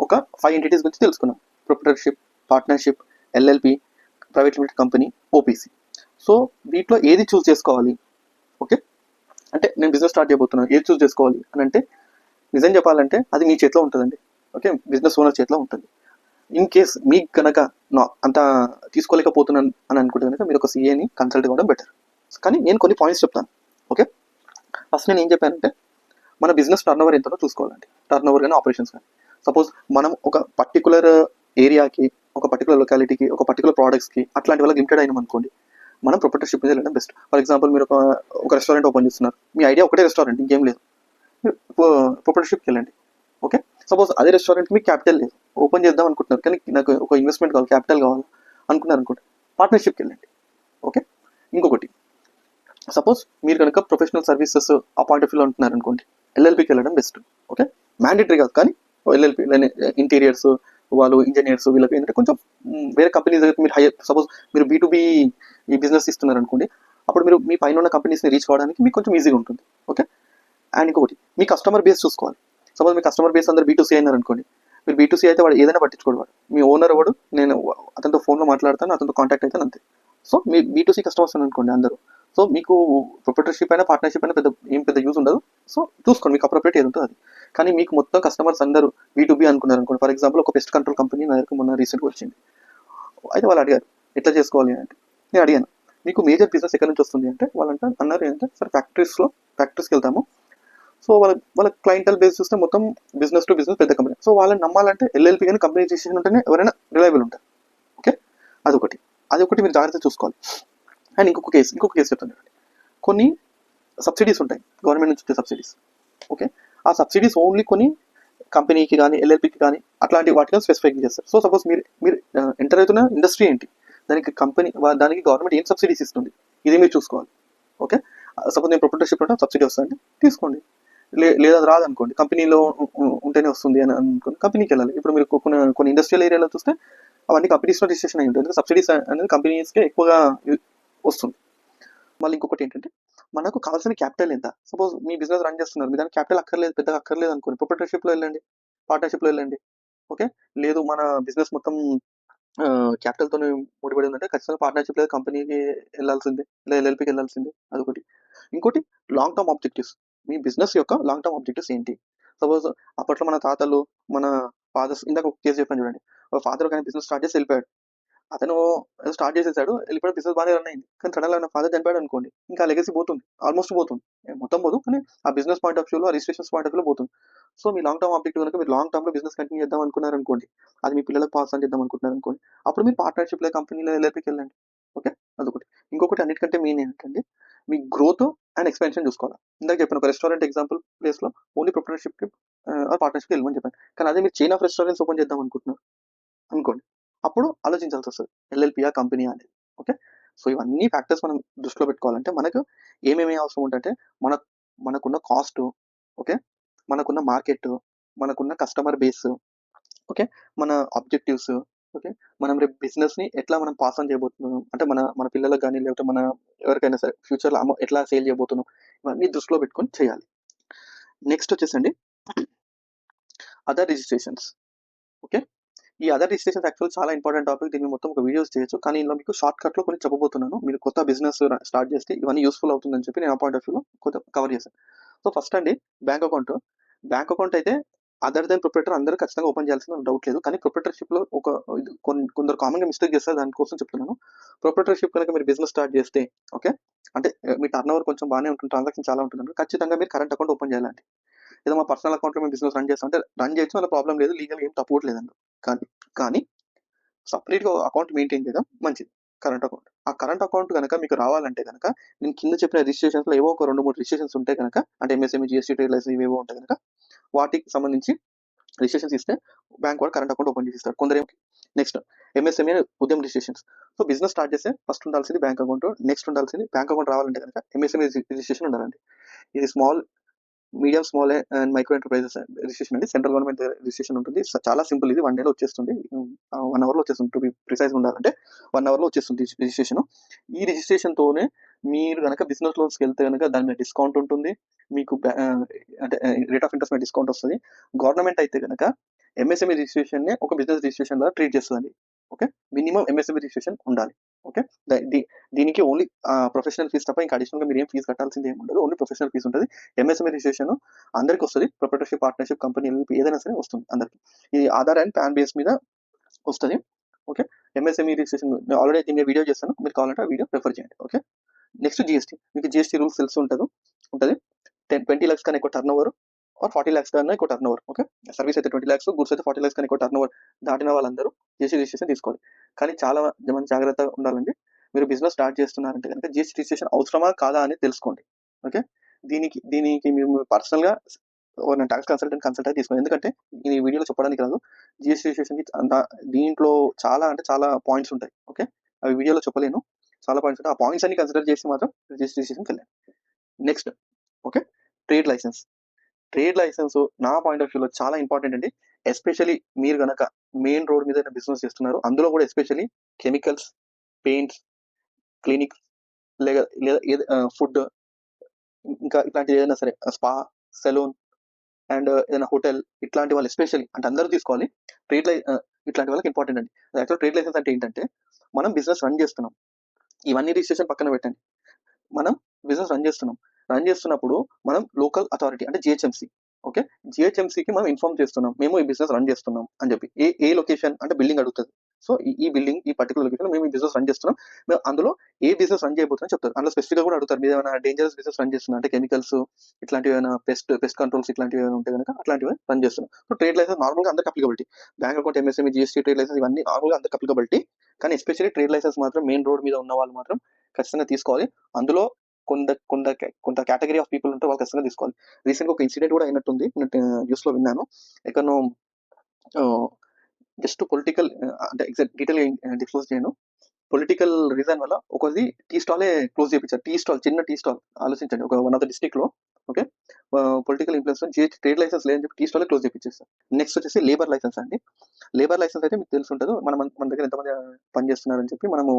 ఒక 5 entities గురించి తెలుసుకున్నాం. Proprietorship, partnership, LLP, private limited company, OPC. So వీటిలో ఏది చూస్ చేసుకోవాలి? ఓకే, అంటే నేను బిజినెస్ స్టార్ట్ చేయబోతున్నాను, ఏది చూస్ చేసుకోవాలి అని అంటే నిజం చెప్పాలంటే అది మీ చేతిలో ఉంటుందండి. ఓకే, బిజినెస్ ఓనర్ చేతిలో ఉంటుంది. ఇన్ కేస్ మీకు కనుక అంత తీసుకోలేకపోతున్నాను అని అనుకుంటే కనుక మీరు ఒక CAని కన్సల్ట్ కావడం బెటర్. కానీ నేను కొన్ని పాయింట్స్ చెప్తాను. ఓకే, ఫస్ట్ నేను ఏం చెప్పానంటే మన బిజినెస్ టర్నోవర్ ఎంతనో చూసుకోవాలండి. టర్నోవర్ కానీ ఆపరేషన్స్ కానీ. సపోజ్ మనం ఒక పర్టికులర్ ఏరియాకి, ఒక పర్టికులర్ లొకాలిటీకి, ఒక పర్టికులర్ ప్రోడక్ట్స్కి అట్లాంటి వాళ్ళకి లిమిటెడ్ అయినాం అనుకోండి, మనం ప్రొప్రైటర్షిప్ మీద వెళ్ళడం బెస్ట్. ఫర్ ఎగ్జాంపుల్ మీరు ఒక రెస్టారెంట్ ఓపెన్ చేస్తున్నారు, మీ ఐడియా ఒకటే రెస్టారెంట్, ఇంకేం లేదు, ప్రొప్రైటర్షిప్కి వెళ్ళండి. ఓకే, సపోజ్ అదే రెస్టారెంట్ మీకు క్యాపిటల్ లేదు, ఓపెన్ చేద్దాం అనుకుంటున్నారు కానీ నాకు ఒక ఇన్వెస్ట్మెంట్ కావాలి, క్యాపిటల్ కావాలి అనుకున్నారు అనుకోండి, పార్ట్నర్షిప్కి వెళ్ళండి. ఓకే, ఇంకొకటి సపోజ్ మీరు కనుక ప్రొఫెషనల్ సర్వీసెస్ ఆ పాయింట్ ఆఫ్ వ్యూలో ఉంటున్నారు అనుకోండి, LLPకి వెళ్ళడం బెస్ట్. ఓకే, మ్యాండేటరీ కాదు కానీ LLP ఇంటీరియర్స్ వాళ్ళు ఇంజనీర్స్ వీళ్ళకి ఏంటంటే కొంచెం వేరే కంపెనీస్ దగ్గర మీరు సపోజ్ మీరు B2B ఈ బిజినెస్ ఇస్తున్నారు అనుకోండి, అప్పుడు మీరు మీ పైన ఉన్న కంపెనీస్ని రీచ్ కావడానికి మీకు కొంచెం ఈజీగా ఉంటుంది. ఓకే, అండ్ ఇంకొకటి మీ కస్టమర్ బేస్ చూసుకోవాలి. సపోజ్ మీ కస్టమర్ బేస్ అందరు B2C అయినారు అనుకోండి, మీరు B2C అయితే వాడు ఏదైనా పట్టించుకోడు, వాడు మీ ఓనర్ వాడు, నేను అతనితో ఫోన్లో మాట్లాడతాను, అతనితో కాంటాక్ట్ అవుతాను అంతే. సో మీ B2C కస్టమర్స్ అనుకోండి అందరూ, సో మీకు ప్రొప్రైటర్షిప్ అయినా పార్ట్నర్షిప్ అయినా పెద్ద యూజ్ ఉండదు. సో చూసుకోండి మీకు అప్రోప్రియేట్ ఏది ఉంటుంది అది. కానీ మీకు మొత్తం కస్టమర్స్ అందరూ B2B అనుకున్నారు అనుకోండి. ఫర్ ఎగ్జాంపుల్ ఒక పెస్ట్ కంట్రోల్ కంపెనీ నా దగ్గర మొన్న రీసెంట్గా వచ్చింది. అయితే వాళ్ళు అడిగారు ఎట్లా చేసుకోవాలి అంటే, నేను అడిగాను మీకు మేజర్ బిజినెస్ ఎక్కడి నుంచి వస్తుంది అంటే, వాళ్ళంటే అన్నారు ఏంటంటే సార్ ఫ్యాక్టరీస్కి వెళ్తాము. సో వాళ్ళ క్లయింటల్ బేస్ చూస్తే మొత్తం బిజినెస్ టు బిజినెస్ పెద్ద కంపెనీ. సో వాళ్ళని నమ్మాలంటే LLP కానీ కంపెనీ రిజిస్ట్రేషన్ ఉంటేనే ఎవరైనా రిలయబుల్ ఉంటారు. ఓకే, అదొకటి మీరు జాగ్రత్తగా చూసుకోవాలి. అండ్ ఇంకొక కేసు చెప్తాను. కొన్ని సబ్సిడీస్ ఉంటాయి, గవర్నమెంట్ నుంచి వచ్చే సబ్సిడీస్. ఓకే, ఆ సబ్సిడీస్ ఓన్లీ కొన్ని కంపెనీకి కానీ LLPకి కానీ అట్లాంటి వాటిని స్పెసిఫై చేస్తారు. సో సపోజ్ మీరు ఎంటర్ అవుతున్న ఇండస్ట్రీ ఏంటి, దానికి గవర్నమెంట్ ఏం సబ్సిడీస్ ఇస్తుంది, ఇది మీరు చూసుకోవాలి. ఓకే, సపోజ్ నేను ప్రొప్రైటర్షిప్ అంటే సబ్సిడీ వస్తుందంటే తీసుకోండి, లేదా రాదనుకోండి, కంపెనీలో ఉంటేనే వస్తుంది అని అనుకోండి, కంపెనీకి వెళ్ళాలి. ఇప్పుడు మీరు కొన్ని ఇండస్ట్రియల్ ఏరియాలో చూస్తే అవన్నీ కంపెనీస్లో రిజిస్ట్రేషన్ అయి ఉంటుంది. సబ్సిడీస్ అనేది కంపెనీస్కే ఎక్కువగా వస్తుంది. మళ్ళీ ఇంకొకటి ఏంటంటే మనకు కావాల్సిన క్యాపిటల్ ఎంత. సపోజ్ మీ బిజినెస్ రన్ చేస్తున్నారు, మీ దానికి క్యాపిటల్ పెద్దగా అక్కర్లేదు అనుకోండి, ప్రొప్రైటర్షిప్లో వెళ్ళండి, పార్ట్నర్షిప్లో వెళ్ళండి. ఓకే, లేదు మన బిజినెస్ మొత్తం క్యాపిటల్తోనే ముడిపడి ఉందంటే ఖచ్చితంగా పార్ట్నర్షిప్ లేదా కంపెనీకి వెళ్ళాల్సిందే, లేదా LLPకి వెళ్ళాల్సిందే. అదొకటి. ఇంకోటి లాంగ్ టర్మ్ ఆబ్జెక్టివ్స్. మీ బిజినెస్ యొక్క లాంగ్ టర్మ్ ఆబ్జెక్టివ్స్ ఏంటి. సపోజ్ అప్పట్లో మన తాతలు, మన ఫాదర్స్, ఇందాక ఒక కేసు చెప్పాను చూడండి, ఫాదర్ ఒక బిజినెస్ స్టార్ట్ చేసి వెళ్ళిపోయాడు. అతను స్టార్ట్ చేసేసాడు, వెళ్ళిపోయి బిజినెస్ బాగానే రన్ అయింది. కానీ సడన్గా నా ఫాదర్ చనిపోయాడు అనుకోండి, ఇంకా లెగసీ పోతుంది, ఆల్మోస్ట్ పోతుంది, మొత్తం పోదు కానీ ఆ బిజినెస్ పాయింట్ ఆఫ్ వ్యూలో, ఆ రిజిస్ట్రేషన్స్ పాయింట్ ఆఫ్ వ్యూలో పోతుంది. సో మీ లాంగ్ టర్మ్ ఆబ్జెక్టివ్ కనుక మీరు లాంగ్ టర్మ్లో బిజినెస్ కంటిన్యూ చేద్దాం అనుకున్నారు అనుకోండి, అది మీ పిల్లలకు పాస్ అని చేద్దాం అనుకుంటున్నారు అనుకోండి, అప్పుడు మీరు పార్ట్నర్షిప్లో కంపెనీలో LLPకి వెళ్ళండి. ఓకే, అదొకటి. ఇంకొకటి అన్నిటికంటే మెయిన్ ఏంటంటే మీ గ్రోత్ అండ్ ఎక్స్పెన్షన్ చూసుకోవాలి. ఇందాక చెప్పిన ఒక రెస్టారెంట్ ఎగ్జాంపుల్ ప్లేస్లో ఓన్లీ ప్రొప్రైటర్షిప్కి పార్ట్నర్షిప్కి వెళ్ళమని చెప్పాను. కానీ అదే మీరు చైన్ ఆఫ్ రెస్టారెంట్స్ ఓపెన్ చేద్దాం అనుకుంటున్నారు అనుకోండి, అప్పుడు ఆలోచించాల్సి వస్తుంది ఎల్ఎల్పియా కంపెనీ అనేది. ఓకే, సో ఇవన్నీ ఫ్యాక్టర్స్ మనం దృష్టిలో పెట్టుకోవాలంటే మనకు ఏమేమి అవసరం ఉంటుందంటే మనకున్న కాస్ట్, ఓకే, మనకున్న మార్కెట్, మనకున్న కస్టమర్ బేస్, ఓకే, మన ఆబ్జెక్టివ్స్, ఓకే, మనం రేపు బిజినెస్ని ఎట్లా మనం పాస్ ఆన్ చేయబోతున్నాం అంటే మన పిల్లలకు కానీ లేకపోతే మన ఎవరికైనా సరే ఫ్యూచర్లో ఎట్లా సేల్ చేయబోతున్నాం, ఇవన్నీ దృష్టిలో పెట్టుకొని చేయాలి. నెక్స్ట్ వచ్చేసండి అదర్ రిజిస్ట్రేషన్స్. ఓకే, ఈ అదర్ రిజిస్ట్రేషన్స్ యాక్చువల్ చాలా ఇంపార్టెంట్ టాపిక్. దీన్ని మొత్తం ఒక వీడియోస్ చేయొచ్చు, కానీ ఇందులో మీకు షార్ట్ కట్లో కొన్ని చెప్పబోతున్నాను. మీరు కొత్త బిజినెస్ స్టార్ట్ చేస్తే ఇవన్నీ యూస్ఫుల్ అవుతుందని చెప్పి నేను ఆ పాయింట్ ఆఫ్ వ్యూలో కొంత కవర్ చేశాను. సో ఫస్ట్ అండి బ్యాంక్ అకౌంట్ అయితే అదర్ దెన్ ప్రొప్రైటర్ అందరూ ఖచ్చితంగా ఓపెన్ చేయాల్సిన డౌట్ లేదు. కానీ ప్రొప్రైటర్షిప్లో కొందరు కామన్గా మిస్టేక్ చేస్తారు, దానికోసం చెప్తున్నాను. ప్రొప్రైటర్షిప్ కనుక మీరు బిజినెస్ స్టార్ట్ చేస్తే, ఓకే, అంటే మీ టర్న్ ఓవర్ కొంచెం బాగానే ఉంటుంది, ట్రాన్సాక్షన్ చాలా ఉంటుంది, ఖచ్చితంగా మీరు కరెంట్ అకౌంట్ ఓపెన్ చేయాలండి. ఏదో మా పర్సనల్ అకౌంట్లో మేము బిజినెస్ రన్ చేస్తాం అంటే రన్ చేయొచ్చు, అలా ప్రాబ్లం లేదు, లీగల్ ఏం తప్పు కూడా లేదండి. కానీ సపరేట్గా అకౌంట్ మెయింటైన్ చేయడం మంచిది, కరెంట్ అకౌంట్. ఆ కరెంట్ అకౌంట్ కనుక మీకు రావాలంటే కనుక నేను కింద చెప్పిన రిజిస్ట్రేషన్స్లో ఏవో ఒక 2-3 రిజిస్ట్రేషన్స్ ఉంటాయి కనుక, అంటే ఎంఎస్ఎంఈ, జిఎస్టీ, ట్రేడ్ లైసెన్స్ ఇవేవో ఉంటాయి కనుక వాటికి సంబంధించి రిజిస్ట్రేషన్స్ ఇస్తే బ్యాంక్ వాడు కరెంట్ అకౌంట్ ఓపెన్ చేసి ఇస్తాడు కొందరు. నెక్స్ట్ ఎంఎస్ఎంఈ ఉద్యమ రిజిస్ట్రేషన్స్. సో బిజినెస్ స్టార్ట్ చేస్తే ఫస్ట్ ఉండాల్సింది బ్యాంక్ అకౌంట్, నెక్స్ట్ ఉండాల్సింది బ్యాంక్ అకౌంట్ రావాలంటే కనుక ఎంఎస్ఎంఈ రిజిస్ట్రేషన్ ఉండాలండి. ఇది medium small and micro enterprises registration అండి. సెంట్రల్ గవర్నమెంట్ రిజిస్ట్రేషన్ ఉంటుంది. చాలా సింపుల్, ఇది 1 డేలో వచ్చేస్తుంది, 1 అవర్లో వచ్చేస్తుంది. టు బి ప్రిసైజ్గా ఉండాలంటే 1 అవర్లో వచ్చేస్తుంది రిజిస్ట్రేషన్. ఈ రిజిస్ట్రేషన్తోనే మీరు కనుక బిజినెస్ లోన్స్కి వెళ్తే కనుక దాని మీద డిస్కౌంట్ ఉంటుంది, మీకు అంటే రేట్ ఆఫ్ ఇంట్రెస్ట్ మీద డిస్కౌంట్ వస్తుంది. గవర్నమెంట్ అయితే కనుక ఎంఎస్ఎంఈ రిజిస్ట్రేషన్ ఒక బిజినెస్ రిజిస్ట్రేషన్ ద్వారా ట్రీట్ చేస్తుంది. ఓకే, మినిమం ఎంఎస్ఎంఈ రిజిస్ట్రేషన్ ఉండాలి. ఓకే, దీనికి ఓన్లీ ప్రొఫెషనల్ ఫీజ్ తప్ప ఇంకా అడిషనల్గా మీరు ఏం ఫీజు కట్టాల్సింది ఏమి ఉండదు, ఓన్లీ ప్రొఫెషనల్ ఫీజు ఉంటుంది. ఎంఎస్ఎంఈ రిజిస్ట్రేషన్ అందరికి వస్తుంది, ప్రొప్రైటర్షిప్, పార్ట్నర్షిప్, కంపెనీ ఏదైనా సరే వస్తుంది అందరికి. ఇది ఆధార్ అండ్ పాన్ బేస్ మీద వస్తుంది. ఓకే, ఎంఎస్ఎంఈ రిజిస్ట్రేషన్ ఆల్రెడీ దీని వీడియో చేస్తాను, మీరు కావాలంటే ఆ వీడియో ప్రిఫర్ చేయండి. Okay, next GST. మీకు జిఎస్టీ రూల్స్ తెలిసి ఉంటుంది. 20 lakhs కన్నా ఎక్కువ టర్న్ ఓవర్ ఆర్ 40 lakhs కన్నా ఎక్కువ టర్న్ ఓవర్, ఓకే, సర్వీస్ అయితే 20 lakhs, గుడ్స్ అయితే 40 lakhs కన్నా ఎక్కువ టర్న్ ఓవర్ దాటిన వాళ్ళందరూ జిఎస్టీ రిజిస్ట్రేషన్ తీసుకోవాలి. కానీ చాలా మంది జాగ్రత్తగా ఉండాలండి. మీరు బిజినెస్ స్టార్ట్ చేస్తున్నారంటే కనుక జిఎస్టీ రిజిస్ట్రేషన్ అవసరమా కాదా అని తెలుసుకోండి. ఓకే, దీనికి మీరు పర్సనల్గా ట్యాక్స్ కన్సల్ట్ అయితే తీసుకోండి. ఎందుకంటే ఈ వీడియోలో చెప్పడానికి రాదు, జిఎస్టీ రిజిస్ట్రేషన్కి దీంట్లో చాలా పాయింట్స్ ఉంటాయి. ఓకే, అవి వీడియోలో చెప్పలేను, చాలా పాయింట్స్ ఉంటాయి. ఆ పాయింట్స్ అన్ని కన్సిడర్ చేసి మాత్రం రిజిస్ట్రేషన్కి వెళ్ళండి. నెక్స్ట్, ఓకే, ట్రేడ్ లైసెన్స్ నా పాయింట్ ఆఫ్ వ్యూలో చాలా ఇంపార్టెంట్ అండి. ఎస్పెషల్లీ మీరు కనుక మెయిన్ రోడ్ మీద బిజినెస్ చేస్తున్నారు, అందులో కూడా ఎస్పెషల్లీ కెమికల్స్, పెయింట్స్, క్లినిక్స్, లేదా ఫుడ్, ఇంకా ఇట్లాంటివి ఏదైనా సరే, స్పా, సెలూన్ అండ్ ఏదైనా హోటల్, ఇట్లాంటి వాళ్ళు ఎస్పెషల్లీ అంటే అందరూ తీసుకోవాలి. ఇట్లాంటి వాళ్ళకి ఇంపార్టెంట్ అండి. యాక్చువల్ ట్రేడ్ లైసెన్స్ అంటే ఏంటంటే మనం బిజినెస్ రన్ చేస్తున్నాం, ఇవన్నీ రిజిస్ట్రేషన్ పక్కన పెట్టండి, మనం బిజినెస్ రన్ చేస్తున్నప్పుడు మనం లోకల్ అథారిటీ అంటే జిహెచ్ఎంసీ, ఓకే, జిహెచ్ఎంసీకి మనం ఇన్ఫార్మ్ చేస్తున్నాం మేము ఈ బిజినెస్ రన్ చేస్తున్నాం అని చెప్పి. ఏ లొకేషన్ అంటే బిల్డింగ్ అడుగుతుంది. సో ఈ బిల్డింగ్, ఈ పర్టికులర్ లొకేషన్ మేము ఈ బిజినెస్ రన్ చేస్తున్నాం, మేము అందులో ఏ బిజినెస్ రన్ చేయబోతున్నాం చెప్తారు. అందులో స్పెసిఫిక్గా కూడా అడుగుతారు, మీరు ఏమైనా డేంజరస్ బిజినెస్ రన్ చేస్తున్నా అంటే కెమికల్స్, ఇట్లాంటివి ఏమైనా పెస్ట్ కంట్రోల్స్ ఇట్లాంటివి ఏమైనా ఉంటే కనుక అట్లాంటివి రన్ చేస్తున్నాం. సో ట్రేడ్ లైసెన్స్ నార్మల్గా అందరికి applicability, bank account, MSME, GST, trade licence ఇవన్నీ నార్మల్గా అందరికి అప్లికబిలిటీ. కానీ ఎస్పెషల్లీ ట్రేడ్ లైసెన్స్ మాత్రం మెయిన్ రోడ్ మీద ఉన్న వాళ్ళు మాత్రం ఖచ్చితంగా తీసుకోవాలి. అందులో కొంత కేటగిరీ ఆఫ్ పీపుల్ ఉంటే వాళ్ళు ఖచ్చితంగా తీసుకోవాలి. రీసెంట్గా ఒక ఇన్సిడెంట్ కూడా అయినట్టుంది, న్యూస్లో విన్నాను. ఎక్కడో జస్ట్ పొలిటికల్ అంటే ఎగ్జాక్ట్ డీటెయిల్ డిస్క్లోజ్ చేయను, పొలిటికల్ రీజన్ వల్ల ఒకది టీ స్టాలే క్లోజ్ చేయించారు. చిన్న టీ స్టాల్ ఆలోచించండి, ఒక వన్ ఆఫ్ ద డిస్ట్రిక్ట్ లో, okay, political influence trade licence లేదని చెప్పి టీ స్టాలే క్లోజ్ చేయించేస్తారు. నెక్స్ట్ వచ్చేసి లేబర్ లైసెన్స్ అండి. లేబర్ లైసెన్స్ అయితే మీకు తెలిసి ఉంటుంది, మన దగ్గర ఎంతమంది పనిచేస్తున్నారని చెప్పి మనము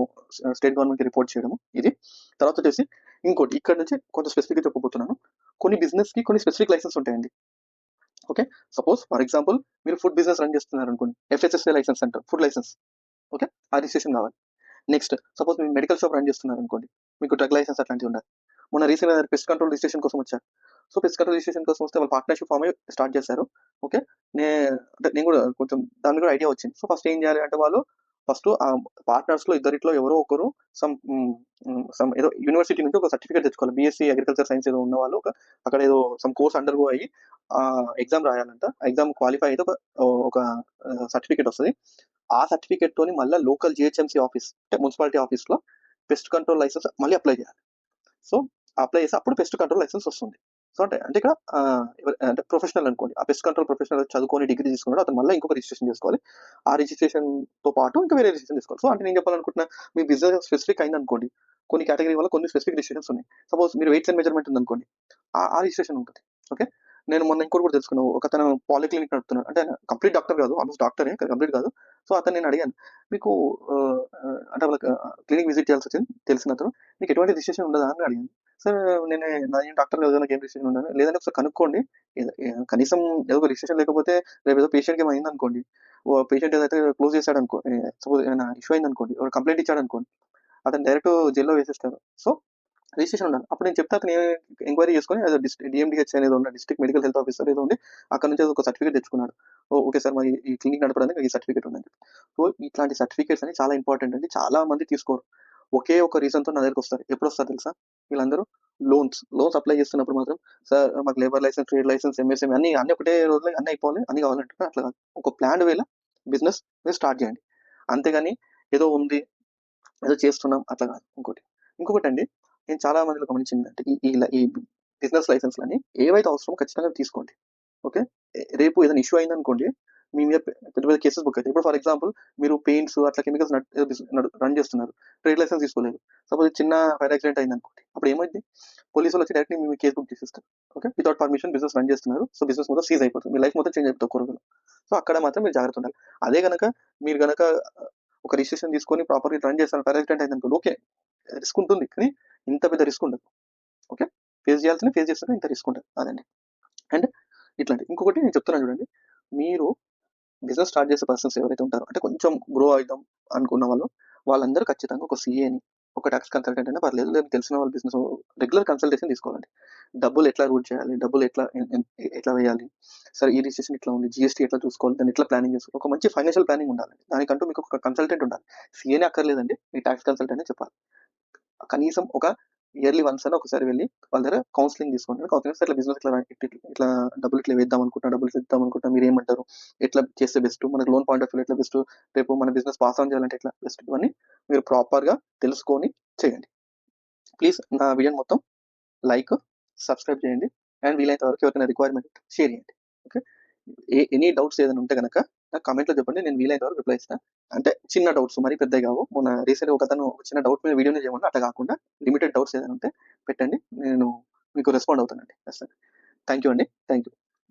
స్టేట్ గవర్నమెంట్కి రిపోర్ట్ చేయడము ఇది. తర్వాత వచ్చేసి ఇంకోటి, ఇక్కడ నుంచి కొంత స్పెసిఫిక్గా చెప్పబోతున్నాను. కొన్ని బిజినెస్ కి కొన్ని స్పెసిఫిక్ లైసెన్స్ ఉంటాయండి. ఓకే, సపోజ్ ఫర్ ఎగ్జాంపుల్ మీరు ఫుడ్ బిజినెస్ రన్ చేస్తున్నారు అనుకోండి, ఎఫ్ఎస్ఎస్ఏ లైసెన్స్ అంటారు, ఫుడ్ లైసెన్స్, ఓకే, ఆ రిజిస్ట్రేషన్ కావాలి. నెక్స్ట్ సపోజ్ మీరు మెడికల్ షాప్ రన్ చేస్తున్నారు అనుకోండి, మీకు డ్రగ్ లైసెన్స్ అట్లాంటివి ఉండాలి. మొన్న రీసెంట్గా పెస్ట్ కంట్రోల్ రిజిస్ట్రేషన్ కోసం వచ్చారు. సో పెస్ట్ కంట్రోల్ రిజిస్ట్రేషన్ కోసం వస్తే వాళ్ళు పార్ట్నర్షిప్ ఫామ్ స్టార్ట్ చేశారు. ఓకే, నేను కూడా కొంచెం దాని కూడా ఐడియా వచ్చింది. సో ఫస్ట్ ఏం చేయాలి అంటే వాళ్ళు ఫస్ట్ ఆ పార్ట్నర్స్ లో ఇద్దరిట్లో ఎవరో ఒకరు సమ్ ఏదో యూనివర్సిటీ నుంచి ఒక సర్టిఫికేట్ తెచ్చుకోవాలి. బీఎస్సీ అగ్రికల్చర్ సైన్స్ ఏదో ఉన్న వాళ్ళు అక్కడ ఏదో సమ్ కోర్స్ అండర్ గో అయ్యి ఎగ్జామ్ రాయాలంట. ఎగ్జామ్ క్వాలిఫై అయితే ఒక సర్టిఫికేట్ వస్తుంది. ఆ సర్టిఫికేట్ తోని మళ్ళీ లోకల్ జిహెచ్ఎంసీ ఆఫీస్ అంటే మున్సిపాలిటీ ఆఫీస్ లో పెస్ట్ కంట్రోల్ లైసెన్స్ మళ్ళీ అప్లై చేయాలి. సో అప్లై చేసి అప్పుడు పెస్ట్ కంట్రోల్ లైసెన్స్ వస్తుంది. సో అంటే అంటే ఇక్కడ అంటే ప్రొఫెషనల్ అనుకోండి, ఆ పెస్ట్ కంట్రోల్ ప్రొఫెషనల్ చదువుకొని డిగ్రీ తీసుకున్నాడు అతను మళ్ళీ ఇంకొక రిజిస్ట్రేషన్ చేసుకోవాలి. ఆ రిజిస్ట్రేషన్తో పాటు ఇంకా వేరే రిజిస్ట్రేషన్ తీసుకోవాలి. సో అంటే నేను చెప్పాలనుకుంటున్నా, మీ బిజినెస్ స్పెసిఫిక్ అయింది అనుకోండి, కొన్ని కేటగిరీ వల్ల కొన్ని స్పెసిఫిక్ రిజిస్ట్రేషన్స్ ఉన్నాయి. సపోజ్ మీరు వెయిట్స్ అండ్ మెజర్మెంట్ ఉంది అనుకోండి, ఆ రిజిస్ట్రేషన్ ఉంటుంది. ఓకే, నేను మొన్న ఇంకోటి కూడా తెలుసుకున్నాను. ఒక అతను పాలిక్లినిక్ నడుపుతున్నాడు, అంటే కంప్లీట్ డాక్టర్ కాదు, ఆల్మోస్ట్ డాక్టరే కంప్లీట్ కాదు. సో అతను నేను అడిగాను, మీకు అంటే వాళ్ళకి క్లినిక్ విజిట్ చేయాల్సి వచ్చింది, తెలిసిన అతను, మీకు ఎటువంటి రిజిస్ట్రేషన్ ఉండదా అని అడిగాను. సార్ నేను నాదేం డాక్టర్ కదా, నాకు ఏం రిజిస్ట్రేషన్ ఉండదు. లేదంటే ఒకసారి కనుక్కోండి, కనీసం ఏదో రిజిస్ట్రేషన్ లేకపోతే రేపు ఏదో పేషెంట్కి ఏమైంది అనుకోండి, పేషెంట్ ఏదైతే క్లోజ్ చేశాడు అనుకో, సపోజ్ ఏమైనా ఇష్యూ అయింది అనుకోండి, కంప్లైంట్ ఇచ్చాడు అనుకోండి, అతను డైరెక్ట్ జైల్లో వేసేస్తారు. సో రిజిస్ట్రేషన్ ఉండాలి. అప్పుడు నేను చెప్తే అతను ఎంక్వైరీ చేసుకుని ఏదో డిఎండిహెచ్ అనేది ఉన్న డిస్ట్రిక్ట్ మెడికల్ హెల్త్ ఆఫీసర్ ఏదో ఉంది, అక్కడ నుంచి ఒక సర్టిఫికేట్ తెచ్చుకున్నాడు. ఓకే సార్, మరి ఈ క్లినిక్ నడపడానికి ఈ సర్టిఫికేట్ ఉందని చెప్పి. సో ఇట్లాంటి సర్టిఫికేట్స్ అని చాలా ఇంపార్టెంట్ అండి. చాలా మంది తీసుకోరు, ఒకే ఒక రీజన్తో నా దగ్గరికి వస్తారు. ఎప్పుడు వస్తారు తెలుసా? వీళ్ళందరూ లోన్స్ అప్లై చేస్తున్నప్పుడు మాత్రం, సార్ మాకు labour licence, trade licence, MSM అన్ని అన్ని ఒకటే రోజులో అన్ని అయిపోవాలి, అన్ని కావాలంటే అట్లా కాదు. ఒక ప్లాన్ వేళ బిజినెస్ మీరు స్టార్ట్ చేయండి, అంతేగాని ఏదో ఉంది ఏదో చేస్తున్నాం అట్లా కాదు. ఇంకొకటి అండి, నేను చాలా మందిలో గమనించింది అంటే ఈ బిజినెస్ లైసెన్స్లని ఏవైతే అవసరమో ఖచ్చితంగా తీసుకోండి. ఓకే, రేపు ఏదైనా ఇష్యూ అయిందనుకోండి, మీ మీద పెద్ద పెద్ద కేసెస్ బుక్ అవుతాయి. ఇప్పుడు ఫర్ ఎగ్జాంపుల్ మీరు పెయింట్స్ అట్లా కెమికల్స్ రన్ చేస్తున్నారు, ట్రేడ్ లైసెన్స్ తీసుకోలేదు, సపోజ్ చిన్న ఫైర్ యాక్సిడెంట్ అయింది అనుకోండి, అప్పుడు ఏమైంది? పోలీసులు వచ్చి డైరెక్ట్ మీ కేసు బుక్ చేసేస్తారు. Okay, without permission business run చేస్తున్నారు, సో బిజినెస్ మొత్తం సీజ్ అయిపోతుంది, మీ లైఫ్ మొత్తం చేంజ్ అయిపోతుంది కూరగాయలు. సో అక్కడ మాత్రం మీరు జాగ్రత్త ఉండాలి. అదే కనుక మీరు కనుక ఒక రిజిస్ట్రేషన్ తీసుకొని ప్రాపర్గా రన్ చేస్తారు, ఫైర్ యాక్సిడెంట్ అయింది అనుకోండి, ఓకే రిస్క్ ఉంటుంది, కానీ ఇంత పెద్ద రిస్క్ ఉండదు. ఓకే, ఫేస్ చేస్తే ఇంత రిస్క్ ఉంటుంది, అదండి. అండ్ ఇట్లాంటి ఇంకొకటి నేను చెప్తున్నాను చూడండి, మీరు బిజినెస్ స్టార్ట్ చేసే పర్సన్స్ ఎవరైతే ఉంటారో, అంటే కొంచెం గ్రో అవుతాం అనుకున్న వాళ్ళందరూ ఖచ్చితంగా ఒక సిఏని, ఒక ట్యాక్స్ కన్సల్టెంట్ అయినా పర్లేదు, లేదు తెలిసిన వాళ్ళ బిజినెస్ రెగ్యులర్ కన్సల్టేషన్ తీసుకోవాలండి. డబ్బులు ఎట్లా రూట్ చేయాలి, డబ్బులు ఎట్లా వేయాలి, సరే ఈ రిజిస్ట్రేషన్ ఇట్లా ఉంది, జిఎస్టీ ఎట్లా చూసుకోవాలి, దాన్ని ఎట్లా ప్లానింగ్ చేసుకోవాలి, ఒక మంచి ఫైనాన్షియల్ ప్లానింగ్ ఉండాలండి. దానికంటూ మీకు ఒక కన్సల్టెంట్ ఉండాలి. సిఏనే అక్కర్లేదండి, మీ ట్యాక్స్ కన్సల్టెంట్ అని చెప్పాలి. కనీసం ఒక ఇయర్లీ వన్స్ అని ఒకసారి వెళ్ళి వాళ్ళ దగ్గర కౌన్సిలింగ్ తీసుకోండి. కౌన్సిలింగ్ ఇట్లా బిజినెస్ ఇట్లా డబ్బులు ఇట్లా వేద్దాం అనుకుంటా మీరు ఏమంటారు, ఎట్లా చేస్తే బెస్ట్, మనకు లోన్ పాయింట్ ఆఫ్ వ్యూ ఎట్లా బెస్ట్, రేపు మన బిజినెస్ పాస్ ఆన్ చేయాలంటే ఎట్లా బెస్ట్, ఇవన్నీ మీరు ప్రాపర్గా తెలుసుకొని చేయండి. ప్లీజ్ నా వీడియో మొత్తం లైక్, సబ్స్క్రైబ్ చేయండి, అండ్ వీలైనంత వరకు ఎవరికైనా రిక్వైర్మెంట్ షేర్ చేయండి. ఓకే, ఎనీ డౌట్స్ ఏదైనా ఉంటే కనుక నాకు కామెంట్లో చెప్పండి, నేను వీలైనంత వరకు రిప్లై ఇస్తాను. అంటే చిన్న డౌట్స్, మరీ పెద్దవి కావు. మొన్న రీసెంట్ ఒక చిన్న డౌట్ మీద వీడియోనే చేయమన్నా, అట్లా కాకుండా లిమిటెడ్ డౌట్స్ ఏదైనా ఉంటే పెట్టండి, నేను మీకు రెస్పాండ్ అవుతానండి. థ్యాంక్ యూ అండి, థ్యాంక్ యూ.